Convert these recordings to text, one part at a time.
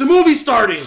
The movie's starting!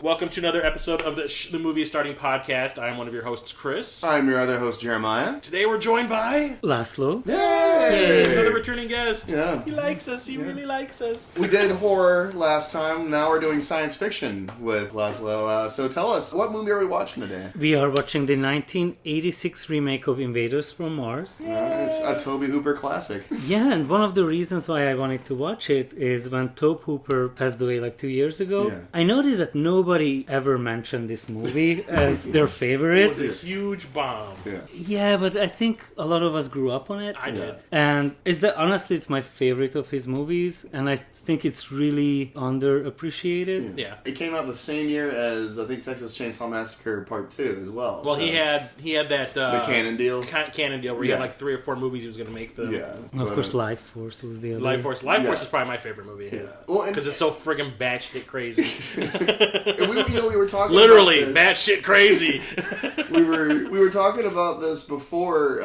Welcome to another episode of the Movie is Starting podcast. I am one of your hosts, Chris. I'm your other host, Jeremiah. Today we're joined by... Laszlo. Yay! Another returning guest. Yeah. He likes us. He really likes us. We did horror last time. Now we're doing science fiction with László. So tell us, what movie are we watching today? We are watching the 1986 remake of Invaders from Mars. It's a Tobe Hooper classic. Yeah, and one of the reasons why I wanted to watch it is when Tobe Hooper passed away like 2 years ago, I noticed that nobody ever mentioned this movie as their favorite. It was a huge bomb. Yeah, but I think a lot of us grew up on it. I did. And honestly, it's my favorite of his movies, and I think it's really underappreciated. Yeah. It came out the same year as, I think, Texas Chainsaw Massacre Part 2 as well. Well, so. he had that... the Canon deal? Canon deal where he had like 3 or 4 movies he was going to make them. Yeah. And of course, Life Force was the other. Life Force is probably my favorite movie. Yeah. Well, because it's so friggin' batshit crazy. we were talking literally about this. batshit crazy. we were talking about this before.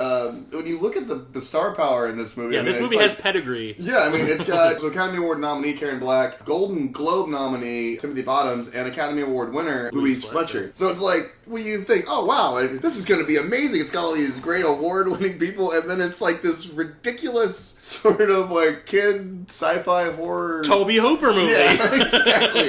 When you look at the star power in this movie, Yeah, this movie has pedigree. Yeah, I mean, it's got Academy Award nominee Karen Black, Golden Globe nominee Timothy Bottoms, and Academy Award winner Louise Fletcher. So it's like, when you think, oh wow, this is going to be amazing. It's got all these great award-winning people, and then it's like this ridiculous sort of like kid sci-fi horror Tobe Hooper movie. Yeah, exactly.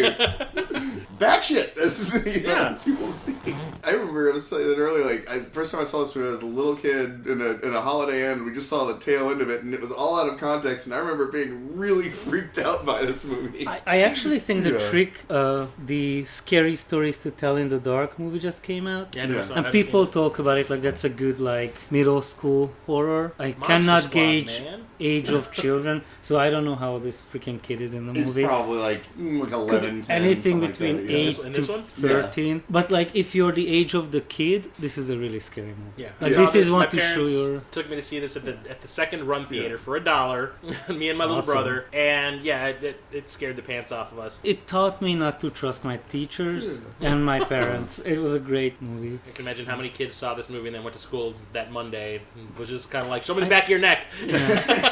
Batshit, as you will see. I remember I was saying that earlier, like, first time I saw this when I was a little kid in a Holiday Inn, we just saw the tail end of it, and it was all out of context, and I remember being really freaked out by this movie. I actually think the trick, the Scary Stories to Tell in the Dark movie just came out. Yeah. And people talk about it like that's a good, like, middle school horror. I Monster cannot Squad, gauge man. age of children, so I don't know how this freaking kid is in the He's movie. probably like 11, 10, anything something between like that, 8 In to this one? 13. Yeah. But like, if you're the age of the kid, this is a really scary movie. Yeah. Like, I this saw is one my to show parents your... took me to see this at the second run theater for $1. Me and my little Awesome. brother, and yeah, it scared the pants off of us. It taught me not to trust my teachers and my parents. It was a great movie. I can imagine how many kids saw this movie and then went to school that Monday and was just kind of like, show me the back of your neck.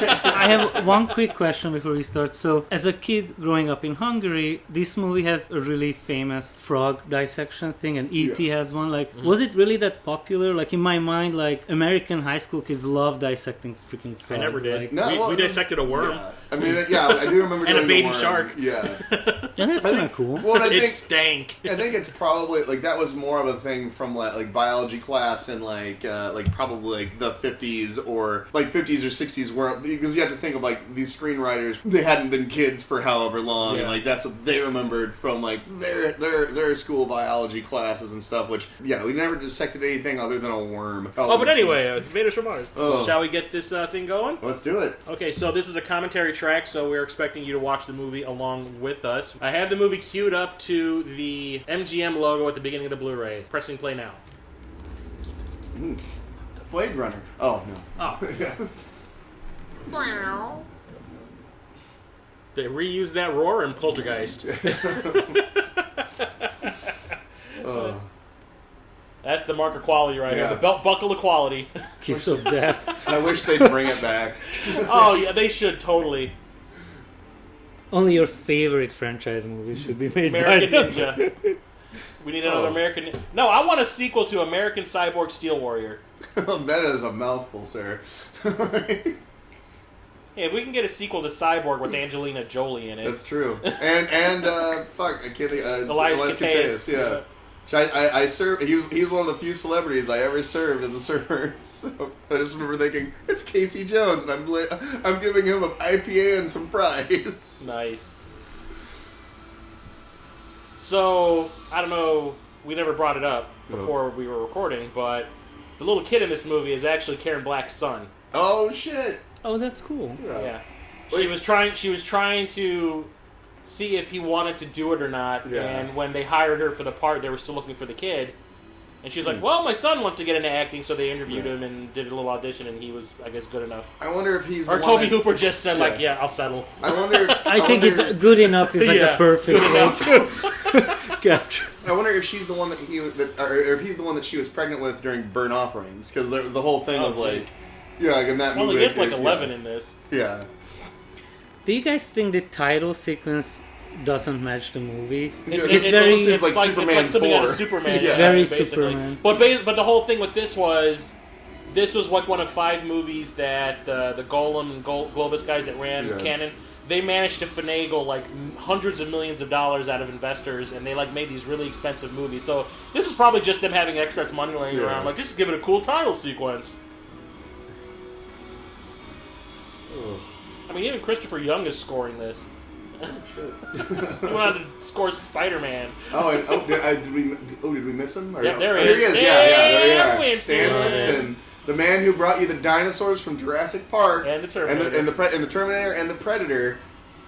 I have one quick question before we start. So, as a kid growing up in Hungary, this movie has a really famous frog dissection thing, and E.T. has one. Like, was it really that popular? Like, in my mind, like, American high school kids love dissecting freaking frogs. I never did. Like, We dissected a worm. Yeah. I mean, I do remember And a doing baby the worm. shark. Yeah. and that's kind of cool. Well, I It think stank. I think it's probably like that was more of a thing from like biology class in like probably like the 50s or like 50s or 60s, where because you have to think of like these screenwriters, they hadn't been kids for however long, and like that's what they remembered from like their school biology classes and stuff. Which we never dissected anything other than a worm. Oh, but anyway, it's Invaders from Mars. Oh. Shall we get this thing going? Let's do it. Okay, so this is a commentary track, so we're expecting you to watch the movie along with us. I have the movie queued up to the MGM logo at the beginning of the Blu-ray. Pressing play now. Blade Runner. Oh no. Oh. They reused that roar in Poltergeist. That's the mark of quality right here. The belt buckle of quality. Kiss of death. I wish they'd bring it back. Oh, yeah, they should totally. Only your favorite franchise movies should be made American by them. Ninja. We need another American... No, I want a sequel to American Cyborg Steel Warrior. That is a mouthful, sir. Hey, if we can get a sequel to Cyborg with Angelina Jolie in it. That's true. And fuck, I can't think. Elias Koteas, Koteas. yeah. I served. He was one of the few celebrities I ever served as a server. So I just remember thinking, it's Casey Jones, and I'm giving him an IPA and some fries. Nice. So, I don't know, we never brought it up before we were recording, but the little kid in this movie is actually Karen Black's son. Oh shit! Oh, that's cool. Yeah. She was trying to see if he wanted to do it or not, and when they hired her for the part, they were still looking for the kid. And she was like, well, my son wants to get into acting, so they interviewed him and did a little audition, and he was, I guess, good enough. I wonder if he's Or Tobe Hooper just said, like, yeah, I'll settle. I wonder. I think it's good enough is like the perfect way to capture. I wonder if she's the one or if he's the one that she was pregnant with during Burn Offerings, because there was the whole thing of like, like in that movie. Well, he gets like 11 in this. Yeah. Do you guys think the title sequence doesn't match the movie. It's like something out of Superman. It's very basically. Superman. But the whole thing with this was like one of 5 movies that the Golem and Globus guys that ran Canon, they managed to finagle like hundreds of millions of dollars out of investors, and they like made these really expensive movies. So this is probably just them having excess money laying around, like just give it a cool title sequence. Ugh. I mean, even Christopher Young is scoring this. He went on to score Spider-Man. Did we miss him? Yep, there he is. Yeah, there he is. Stan Stan Winston, the man who brought you the dinosaurs from Jurassic Park, and the Terminator, and the Terminator, and the Predator,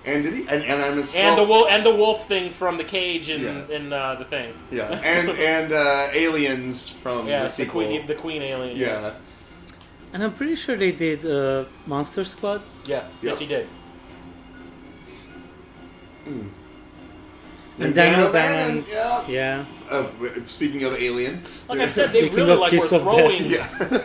and did he? And I'm the wolf thing from the cage in the thing. Yeah, and aliens from the sequel. the Queen alien. Yeah. Yes. And I'm pretty sure they did Monster Squad. Yeah. Yes, he did. And Dan O'Bannon. Yeah. Speaking of Alien, like I said, they really were throwing.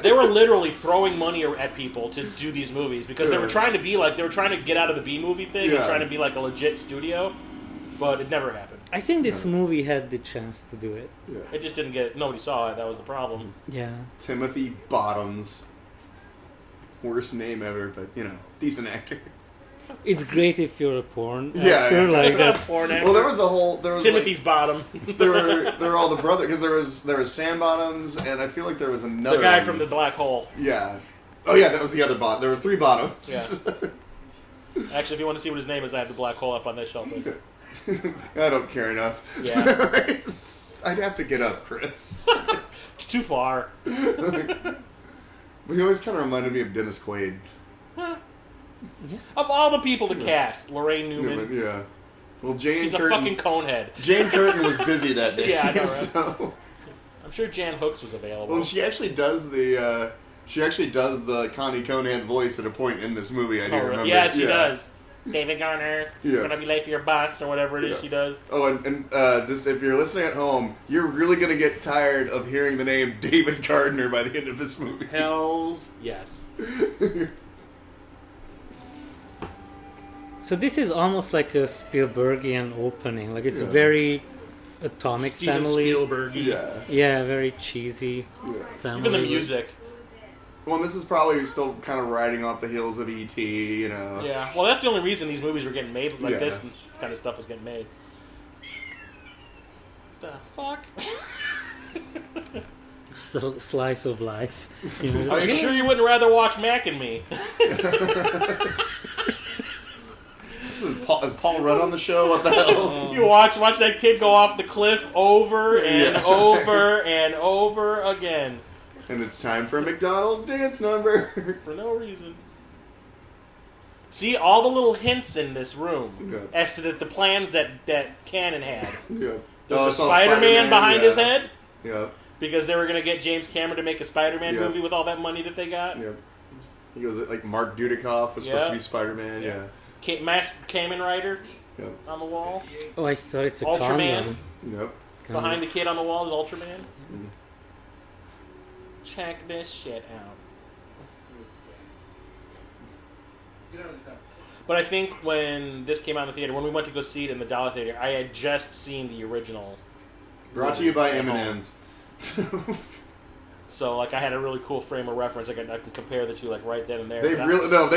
They were literally throwing money at people to do these movies because they were trying to get out of the B movie thing and trying to be like a legit studio, but it never happened. I think this movie had the chance to do it. Yeah. It just didn't get. Nobody saw it. That was the problem. Yeah. Timothy Bottoms. Worst name ever, but decent actor. It's great if you're a porn actor. Yeah. Like that's porn actor. Well, there was Timothy's Bottom. There were all the brothers because there was Sam Bottoms, and I feel like there was another the guy one. from the Black Hole. Yeah. Oh yeah, that was the other bot. There were 3 Bottoms. Yeah. Actually, if you want to see what his name is, I have the Black Hole up on this shelf. I don't care enough. Yeah. I'd have to get up, Chris. It's too far. But he always kind of reminded me of Dennis Quaid. Of all the people to cast, Lorraine Newman. Yeah. Well, Jane She's Curtin, a fucking conehead. Jane Curtin was busy that day. Yeah, I know, right? So. I'm sure Jan Hooks was available. Well, she actually does the Connie Conehead voice at a point in this movie. I do remember. Yeah, she does. David Garner, Yeah. gonna be late for your bus or whatever it is she does. Oh, and just if you're listening at home, you're really gonna get tired of hearing the name David Gardner by the end of this movie. Hells yes. So this is almost like a Spielbergian opening. Like it's very Atomic Steven Family. Spielberg. Yeah, very cheesy family. Even the music. Well, this is probably still kind of riding off the heels of E.T., Yeah, well, that's the only reason these movies were getting made. Like this kind of stuff was getting made. The fuck? Slice of life. Are you sure you wouldn't rather watch Mac and Me? Is Paul Rudd on the show? What the hell? You watch that kid go off the cliff over and over and over again. And it's time for a McDonald's dance number. For no reason. See, all the little hints in this room as to the plans that Cannon had. Yeah. There's a Spider-Man behind his head. Yeah. Because they were going to get James Cameron to make a Spider-Man movie with all that money that they got. Yeah. He goes like Mark Dudikoff was supposed to be Spider-Man. Yeah. Masked Kamen Rider on the wall. Oh, I thought it's a Ultraman. Yep. Behind the kid on the wall is Ultraman. Check this shit out. But I think when this came out in the theater, when we went to go see it in the Dollar Theater, I had just seen the original. Brought to you by M&M's. So like I had a really cool frame of reference. I can compare the two like right then and there. They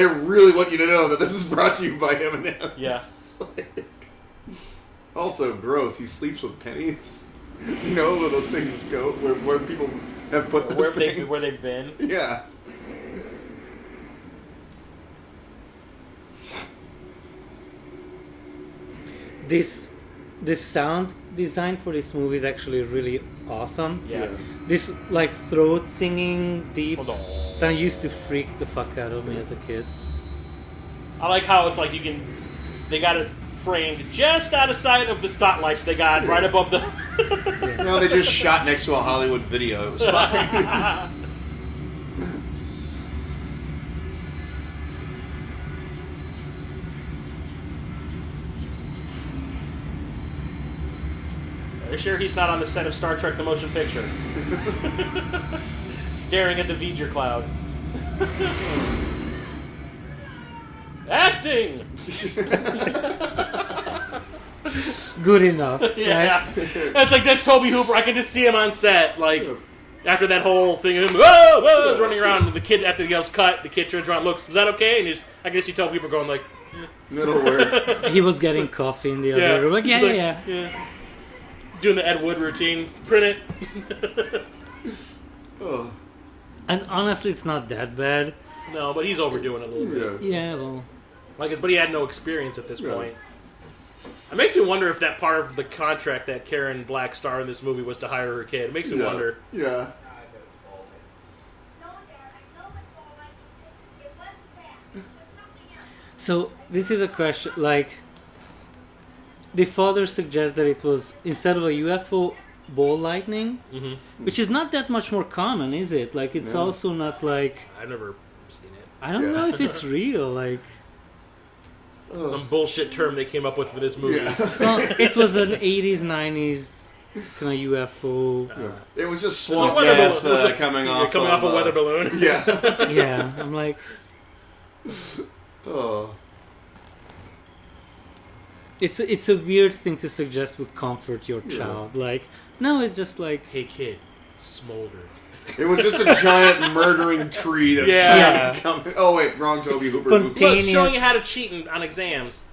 really want you to know that this is brought to you by M&M's. Yeah. Also gross. He sleeps with pennies. Do you know where those things go? Where people have put those things? Where they've been? Yeah. This sound design for this movie is actually really awesome. Yeah. This like throat singing deep Hold on. sound used to freak the fuck out of me as a kid. I like how it's like they got it framed just out of sight of the spotlights they got right above the... No, they just shot next to a Hollywood video. It was fine. Are you sure he's not on the set of Star Trek The Motion Picture? Staring at the V'ger cloud. Acting! good enough. Yeah, Right? that's Toby Hooper. I can just see him on set, like after that whole thing of him, whoa, running around. And the kid after the yell's cut, the kid turns around, looks, was that okay? And I can just see Toby Hooper going like, It'll work. He was getting coffee in the other room. Like, yeah. Doing the Ed Wood routine, print it. Oh. And honestly, it's not that bad. No, but he's overdoing it a little bit. Yeah, well. But he had no experience at this point. It makes me wonder if that part of the contract that Karen Black starred in this movie was to hire her kid. It makes me wonder. Yeah. So, this is a question, like, the father suggests that it was, instead of a UFO, ball lightning, which is not that much more common, is it? Like, it's also not like... I've never seen it. I don't know if it's real, like... Some bullshit term they came up with for this movie. Yeah. Well, it was an 80s, 90s kind of UFO. It was just It was a swamp weather gas balloon. coming off a weather balloon. Yeah. Yeah, I'm like... Oh. It's a weird thing to suggest would comfort your child. Like, no, it's just like... Hey kid, smolder. It was just a giant murdering tree that's trying to come... Oh wait, wrong Toby It's Hooper. spontaneous. Look, showing you how to cheat on exams.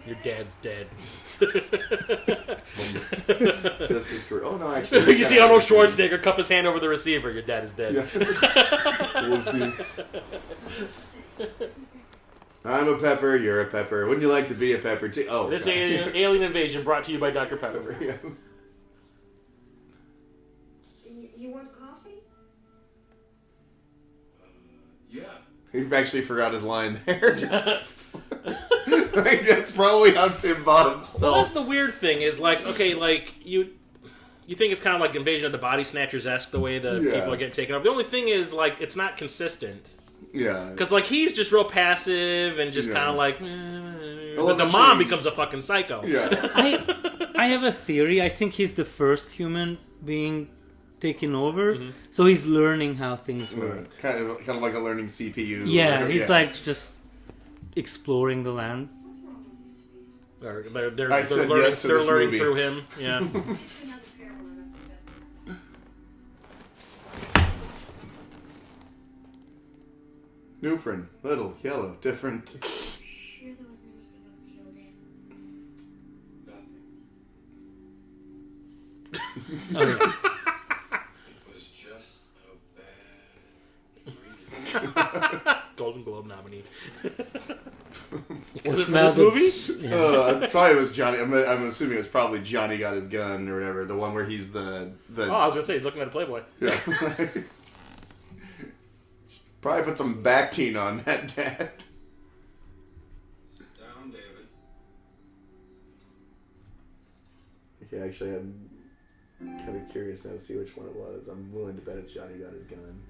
Your dad's dead. Just as correct. Oh no, actually. You see Arnold Schwarzenegger cup his hand over the receiver. Your dad is dead. Yeah. We'll see. I'm a pepper, you're a pepper. Wouldn't you like to be a pepper too? Oh, This sorry. alien invasion brought to you by Dr. Pepper. Yeah. You want coffee? Yeah. He actually forgot his line there. Like, that's probably how Tim Bottom felt. Well, that's the weird thing is like, okay, like you think it's kind of like Invasion of the Body Snatchers-esque the way the people are getting taken over. The only thing is like it's not consistent. Yeah. Because like he's just real passive and just kind of like, but the mom becomes a fucking psycho. Yeah. I have a theory. I think he's the first human being taken over, so he's learning how things work. Kind of like a learning CPU. Yeah, he's like just exploring the land. They're I said learning, yes to they're this learning movie. through him. Yeah. Newprin, little, yellow, different. Sure there wasn't anything else healed in. Nothing. Oh, yeah. It was just a bad dream. Golden Globe nominee. You Was it for smell this the- movie? Yeah. Probably was Johnny. I'm assuming it's probably Johnny Got His Gun or whatever. The one where he's the. Oh, I was gonna say he's looking at a Playboy. Yeah. Probably put some Bactine on that, Dad. Sit down, David. Yeah, actually, I'm kind of curious now to see which one it was. I'm willing to bet it's Johnny Got His Gun.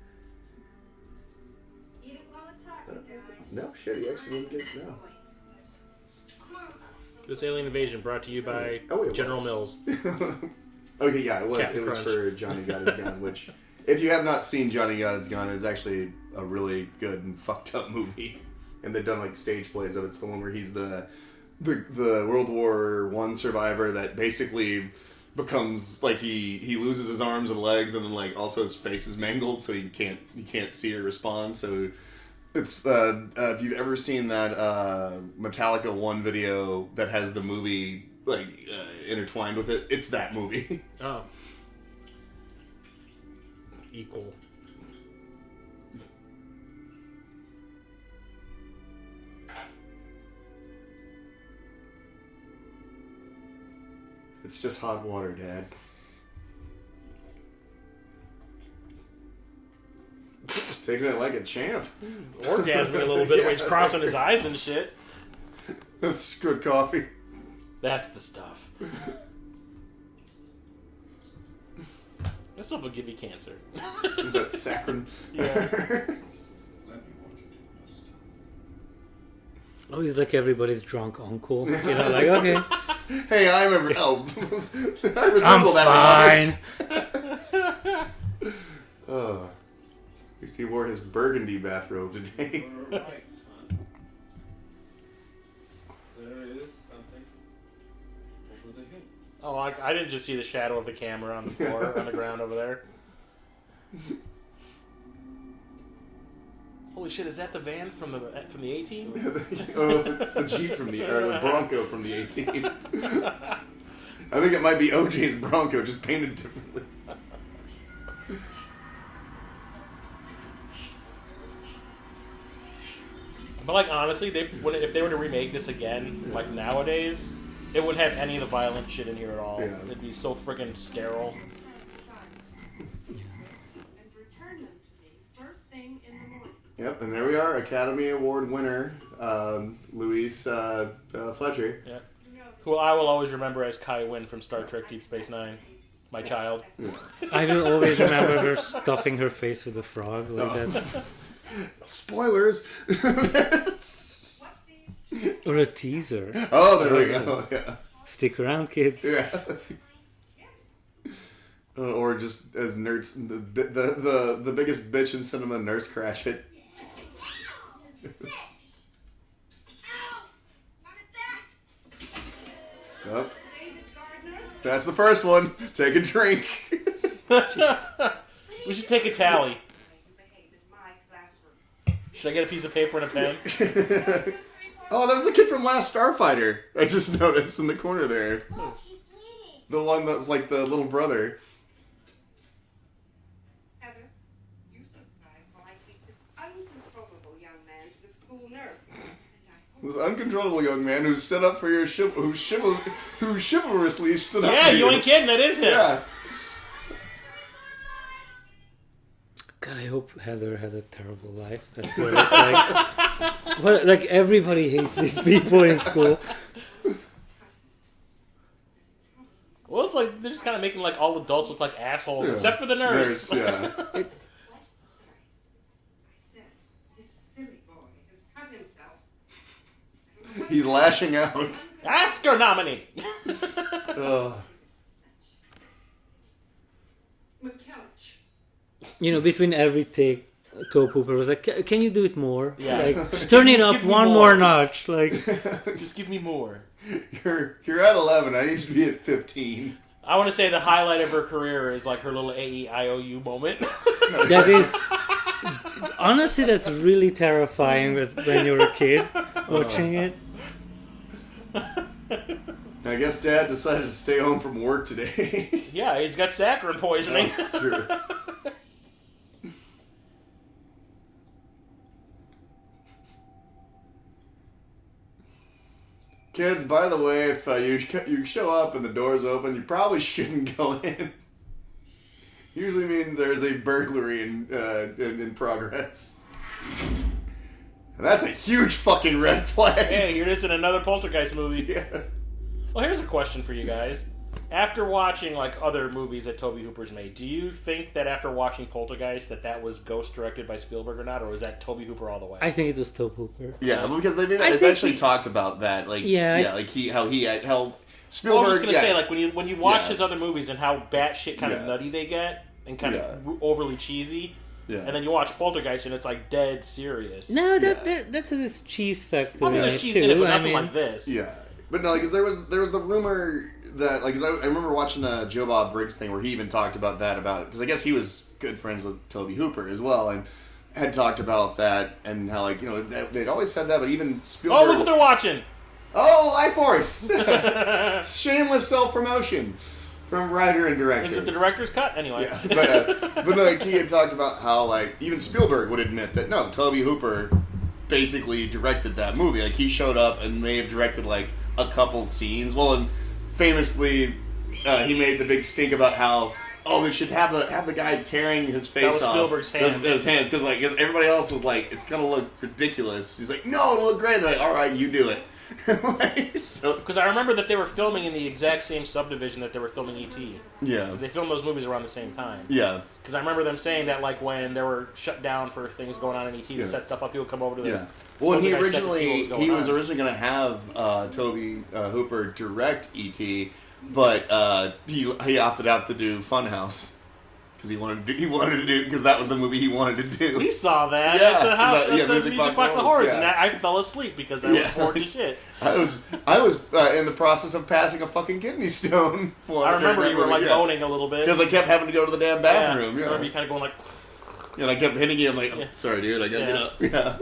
Eat it while it's hot, guys. No, shit, he actually didn't get no. This alien invasion brought to you by it General was. Mills. Okay, yeah, it was. Captain It was Crunch. for Johnny Got His Gun, which, if you have not seen Johnny Got His Gun, it's actually a really good and fucked up movie. And they've done like stage plays of it. It's the one where he's the World War I survivor that basically becomes like he loses his arms and legs, and then like also his face is mangled, so he can't see or respond. So it's if you've ever seen that Metallica 1 video that has the movie like intertwined with it, it's that movie. Oh. Equal. It's just hot water, Dad. Taking it like a champ. Orgasming a little bit when he's crossing his eyes and shit. That's good coffee. That's the stuff. That stuff will give you cancer. Is that saccharin? Yeah. Let me walk you to the bus stop. Oh, he's like everybody's drunk uncle. You know, like, okay, Hey, I resemble I'm that. fine. At least he wore his burgundy bathrobe today. You're right, son. There is something over the hill. Oh, I didn't just see the shadow of the camera on the floor, on the ground over there. Holy shit, is that the van from the A-Team? Oh, it's the Jeep or the Bronco from the 18. I think it might be OJ's Bronco, just painted differently. But like honestly, if they were to remake this again, like nowadays, it wouldn't have any of the violent shit in here at all. Yeah. It'd be so freaking sterile. And return them to me first thing in the morning. Yep, and there we are, Academy Award winner, Louise Fletcher. Yeah. Who I will always remember as Kai Wynn from Star Trek Deep Space Nine. My child. I will always remember her stuffing her face with a frog. Like that's Spoilers! or a teaser. Oh, there we go. Yeah. Stick around, kids. Yeah. Or just as nerds, the biggest bitch in cinema, Nurse Cratchit. Oh. That's the first one. Take a drink. We should take a tally. Should I get a piece of paper and a pen? Oh, that was the kid from Last Starfighter. I just noticed in the corner there. The one that's like the little brother. Heather, you surprised while I take this uncontrollable young man to the school nurse. And I hope This uncontrollable young man who stood up for your who chivalrously stood up Yeah, for you ain't kidding. That is him. Yeah. God, I hope Heather had a terrible life. That's what it's like. What, like everybody hates these people in school. Well, it's like they're just kind of making like all adults look like assholes, Yeah. except for the nurse. Yeah. I said, this silly boy has cut himself. He's lashing out. Oscar nominee. Ugh. McKellich. You know, between every take, Toe Pooper was like, "Can you do it more? Yeah. Like, just turn it up Give me one more." more notch." Like, Just give me more. You're at 11. I need to be at 15. I want to say the highlight of her career is like her little AEIOU moment. that is honestly, that's really terrifying when you're a kid watching it. I guess Dad decided to stay home from work today. Yeah, he's got saccharin poisoning. That's true. Kids, by the way, if you show up and the door's open, you probably shouldn't go in. Usually means there's a burglary in progress. And that's a huge fucking red flag. Hey, you're just in another Poltergeist movie. Yeah. Well, here's a question for you guys. After watching like other movies that Tobe Hooper's made, do you think that after watching Poltergeist that was ghost directed by Spielberg or not, or was that Tobe Hooper all the way? I think it was Toe Pooper. Yeah, because they I think eventually he- talked about that. Like, Yeah, like how Well, Spielberg. I was just gonna yeah. say, like when you watch Yeah. his other movies and how batshit kind Yeah. of nutty they get and kind Yeah. of overly cheesy, Yeah. and then you watch Poltergeist and it's like dead serious. No, that has its cheese factor. I mean, in there's it cheese too. in it, but I nothing mean, like this. Yeah, but no, because there was the rumor that like 'cause I remember watching the Joe Bob Briggs thing where he even talked about that because I guess he was good friends with Tobe Hooper as well and had talked about that and how like they'd always said that, but even Spielberg. Oh, look what they're watching! Oh, Life Force! Shameless self promotion from writer and director. Is it the director's cut? Anyway. Yeah, but no, like, he had talked about how like even Spielberg would admit that no, Tobe Hooper basically directed that movie. Like he showed up and may have directed like a couple scenes. Well, and famously, he made the big stink about how they should have the guy tearing his face was off. Spielberg's hands. His hands because everybody else was like it's gonna look ridiculous. He's like, no, it'll look great. They're like, all right, you do it. So, Because I remember that they were filming in the exact same subdivision that they were filming E.T. yeah, Because they filmed those movies around the same time. yeah. Because I remember them saying that, like, when they were shut down for things going on in E.T. Yeah. to set stuff up, people would come over to the... Yeah. Well, and he Poltergeist set to see what originally was going he was on. originally going to have Tobe Hooper direct E.T., but he opted out to do Funhouse. because he wanted to do because that was the movie he wanted to do. We saw that Yeah, at the house, yeah, at the Music Box of Horrors, and I fell asleep because I was bored as shit. I was in the process of passing a fucking kidney stone. I remember you were like moaning a little bit because I kept having to go to the damn bathroom. I remember you kind of going like. And I kept hitting you. I'm like, sorry, dude, I gotta get up. Yeah.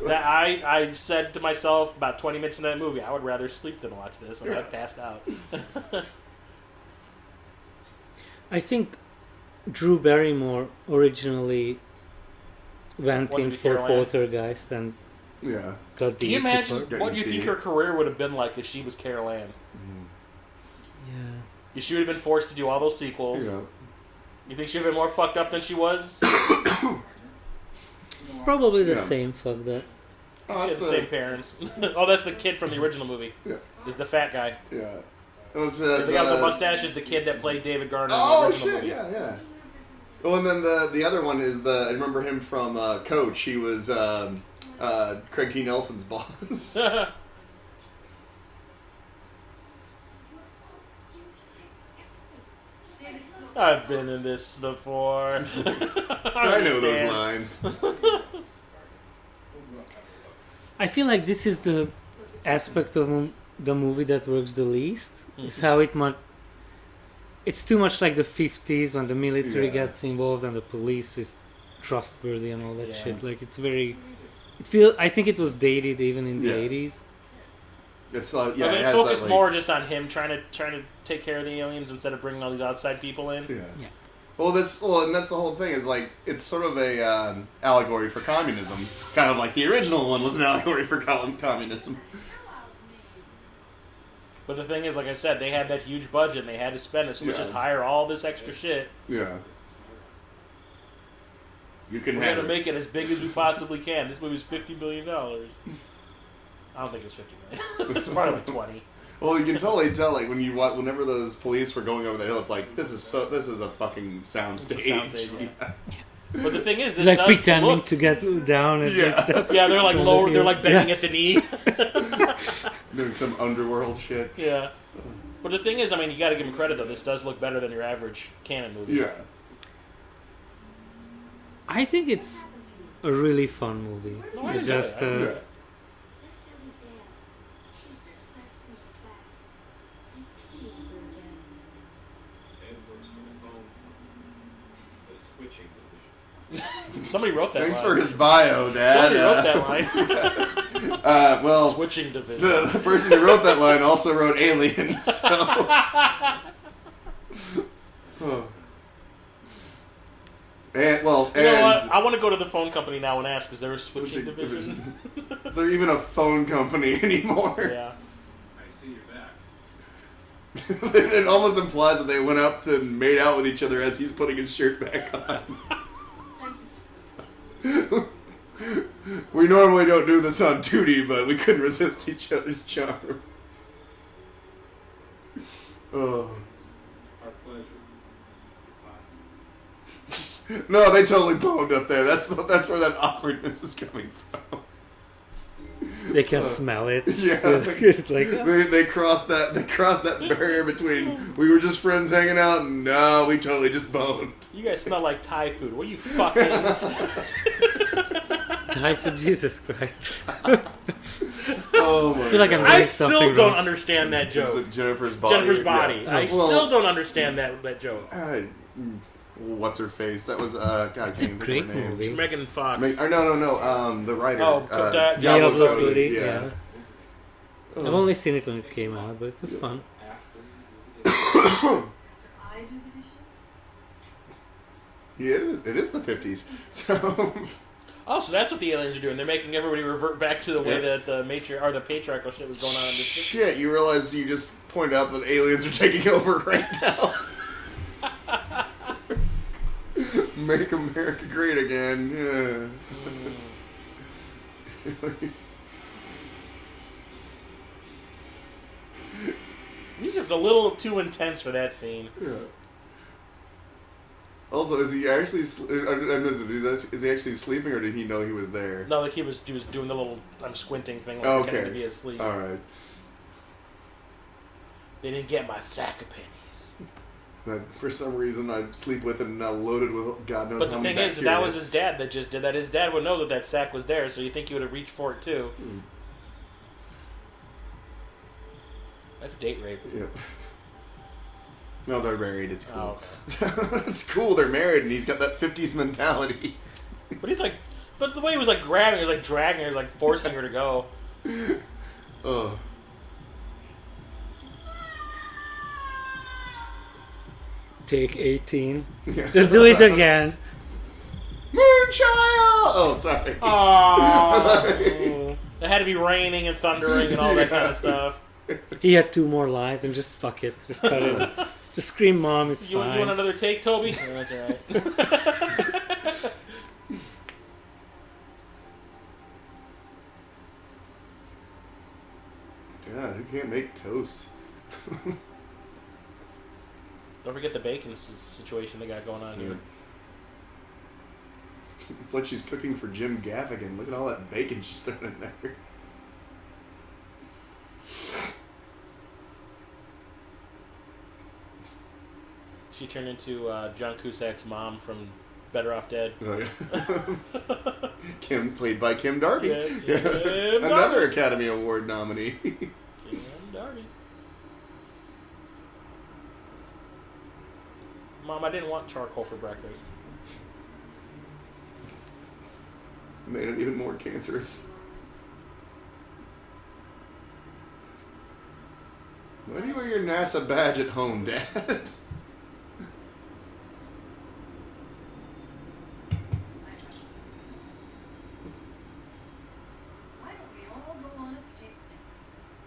I said to myself about 20 minutes into that movie, I would rather sleep than watch this, and I passed out. I think Drew Barrymore originally went in for Poltergeist and got the. Can you imagine what you think her career would have been like if she was Carol Ann? Yeah. If she would have been forced to do all those sequels. Yeah. You think she would have been more fucked up than she was? Probably the same fucked up. She had the same parents. Oh, that's the kid from the original movie. Yeah. Is the fat guy. Yeah. It was, the guy with the mustache is the kid that played David Garner in the original movie. Yeah. Well, and then the other one is I remember him from Coach. He was Craig T. Nelson's boss. I've been in this before. I know those lines. I feel like this is the aspect of the movie that works the least. Is how it's too much like the 50s when the military gets involved and the police is trustworthy and all that shit. Like it's very. I think it was dated even in the 80s. It's it focused more just on him trying to take care of the aliens instead of bringing all these outside people in. Yeah. Well, and that's the whole thing. Is like it's sort of a allegory for communism, kind of like the original one was an allegory for communism. But the thing is, like I said, they had that huge budget and they had to spend it, so let's just hire all this extra shit. Yeah. We're going to make it as big as we possibly can. This movie's $50 million. I don't think it's 50 million. It's probably like 20. Well, you can totally tell, like when whenever those police were going over the hill, it's like this is a fucking soundstage. Yeah. But the thing is, this like does pretending to get down and stuff. Yeah, they're like lower. They're like bending at the knee, doing some underworld shit. Yeah. But the thing is, I mean, you got to give them credit though. This does look better than your average canon movie. Yeah. I think it's a really fun movie. No, it's just. Somebody wrote that Thanks line. for his bio, Dad. Somebody wrote that line. Well, switching division. The person who wrote that line also wrote Alien, so... And, well, you know what? I want to go to the phone company now and ask, is there a switching division? Is there even a phone company anymore? Yeah. I see you're back. It almost implies that they went up and made out with each other as he's putting his shirt back on. We normally don't do this on duty, but we couldn't resist each other's charm. Oh. Our pleasure. No, they totally boned up there. That's where that awkwardness is coming from. They can smell it. Yeah, it's like they crossed that barrier between we were just friends hanging out and no, we totally just boned. You guys smell like Thai food. What are you fucking? Thai food, Jesus Christ! Oh my! I feel like I'm I doing still something don't wrong. understand that joke. It's like Jennifer's body. Jennifer's body. Yeah. I still don't understand that joke. What's her face? That was God. It's a great movie. Megan Fox. No. The writer. Diablo Cody. Yeah. I've only seen it when it came out, but it was fun. Yeah, it is the 50s. So. Oh, so that's what the aliens are doing. They're making everybody revert back to the way that the patriarchal shit was going on in this shit, you realize you just pointed out that aliens are taking over right now. Make America great again. Yeah. He's just a little too intense for that scene. Yeah. Also, is he actually? Is he actually sleeping, or did he know he was there? No, like he was doing the little I'm squinting thing, like okay. pretending to be asleep. All right. They didn't get my sack of pennies. that for some reason I sleep with and now loaded with God knows But how the many thing is, bacteria. that was his dad that just did that. His dad would know that sack was there, so you think he would have reached for it too. That's date rape. Yep. No, they're married. It's cool. Oh, okay. It's cool. They're married, and he's got that 50s mentality. But he's like, but the way he was like grabbing her, like dragging her, like forcing her to go. Oh. Take 18. Yeah. Just do it again. Moonchild! Oh, sorry. Oh, it had to be raining and thundering and all that kind of stuff. He had 2 more lines and just fuck it. Just cut it. Just scream, Mom, it's You fine. want another take, Toby? Yeah, that's all right. God, who can't make toast? Don't forget the bacon situation they got going on here. It's like she's cooking for Jim Gaffigan. Look at all that bacon she's throwing in there. She turned into John Cusack's mom from Better Off Dead. Oh, yeah. Kim, played by Kim Darby. Yeah, Kim Another Darby. Academy Award nominee. Kim Darby. Mom, I didn't want charcoal for breakfast. Made it even more cancerous. Why do you wear your NASA badge at home, Dad? Why don't we all go on a picnic?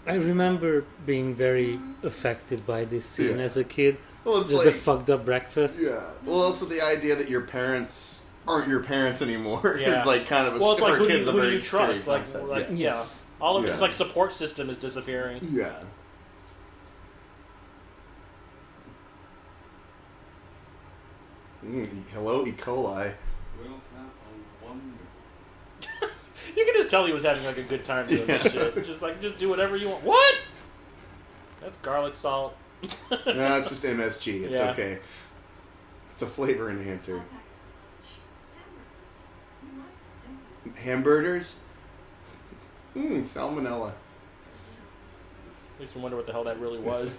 I remember being very affected by this scene Yeah. as a kid. Well, it's Just like... the fucked up breakfast. Yeah. Well, also the idea that your parents aren't your parents anymore Yeah. is like kind of a Well, it's like for who do kids you, a who do very you trust? scary Like, concept. yeah. All of Yeah. it's like support system is disappearing. Yeah. Hello, E. coli. We'll have a wonderful. You can just tell he was having like a good time doing this shit. Just do whatever you want. What? That's garlic salt. No, it's just MSG. It's Yeah. okay. It's a flavor enhancer. I'll pack some lunch. Hamburgers. You like them, don't Hamburgers? Salmonella. Makes me wonder what the hell that really was.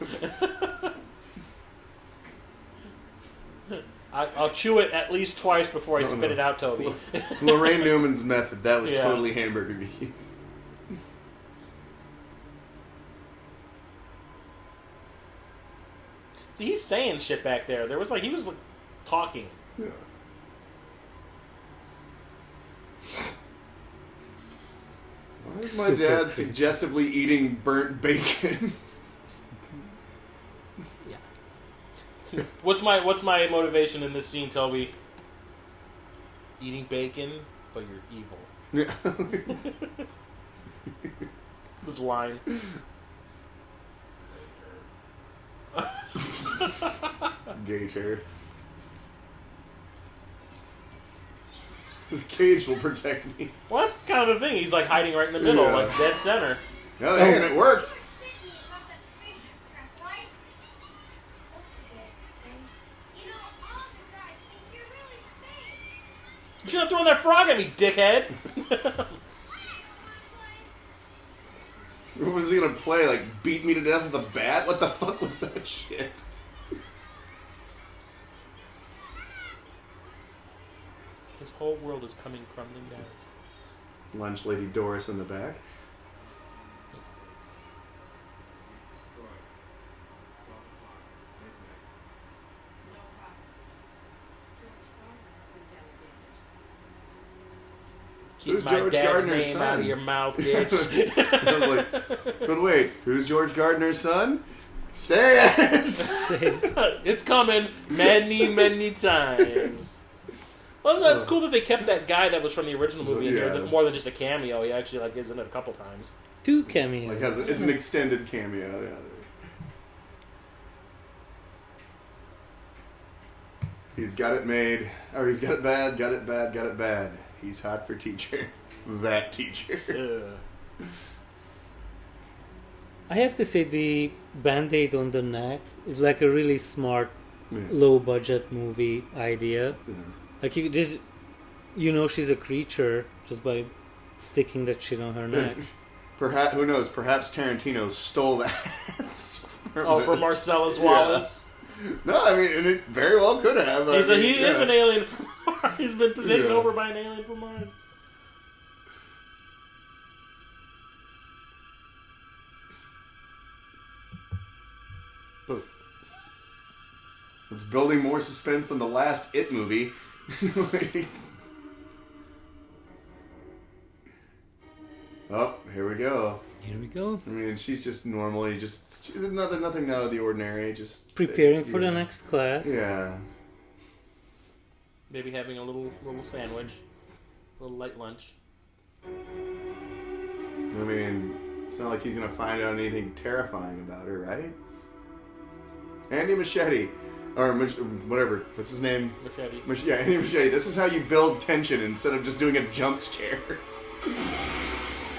I'll chew it at least twice before I No, spit no. it out, Toby. Lorraine Newman's method. That was Yeah. totally hamburger beans. See, he's saying shit back there. There was like he was like talking. Yeah. Why is my Super dad creepy. suggestively eating burnt bacon? What's my motivation in this scene, Toby? Eating bacon, but you're evil. Yeah. This line. Gator. The cage will protect me. Well, that's kind of the thing. He's like hiding right in the middle, Yeah. like dead center. No, hey, and it worked. You should have thrown that frog at me, dickhead. What was he gonna play? Like, beat me to death with a bat? What the fuck was that shit? This whole world is coming crumbling down. Lunch Lady Doris in the back. Destroy. 12 o'clock. Midnight. No problem. George Gardner has been delegated. Keep Who's my George dad's Gardner's name son? out of your mouth, bitch. I was like, but wait, who's George Gardner's son? Say it! It's coming many, many times. Well, that's cool that they kept that guy that was from the original movie in here, Yeah. more than just a cameo. He actually like is in it a couple times. 2 cameos. Like, it's an extended cameo. Yeah. He's got it made. Or he's got it bad, got it bad, got it bad. He's hot for teacher. That teacher. Ugh. I have to say the band-aid on the neck is like a really smart low budget movie idea. Like you know she's a creature just by sticking that shit on her neck. Perhaps, who knows? Perhaps Tarantino stole that. From Marcellus Wallace. No, I mean, and it very well could have. He is an alien from Mars. He's been taken over by an alien from Mars. Boom. It's building more suspense than the last It movie. Oh, here we go. Here we go. I mean, she's just normally she's nothing out of the ordinary. Just preparing for the next class. Yeah. Maybe having a little sandwich, a little light lunch. I mean, it's not like he's gonna find out anything terrifying about her, right? Andy Machete, or whatever. What's his name? Machete. Yeah, Andy Machete. This is how you build tension instead of just doing a jump scare.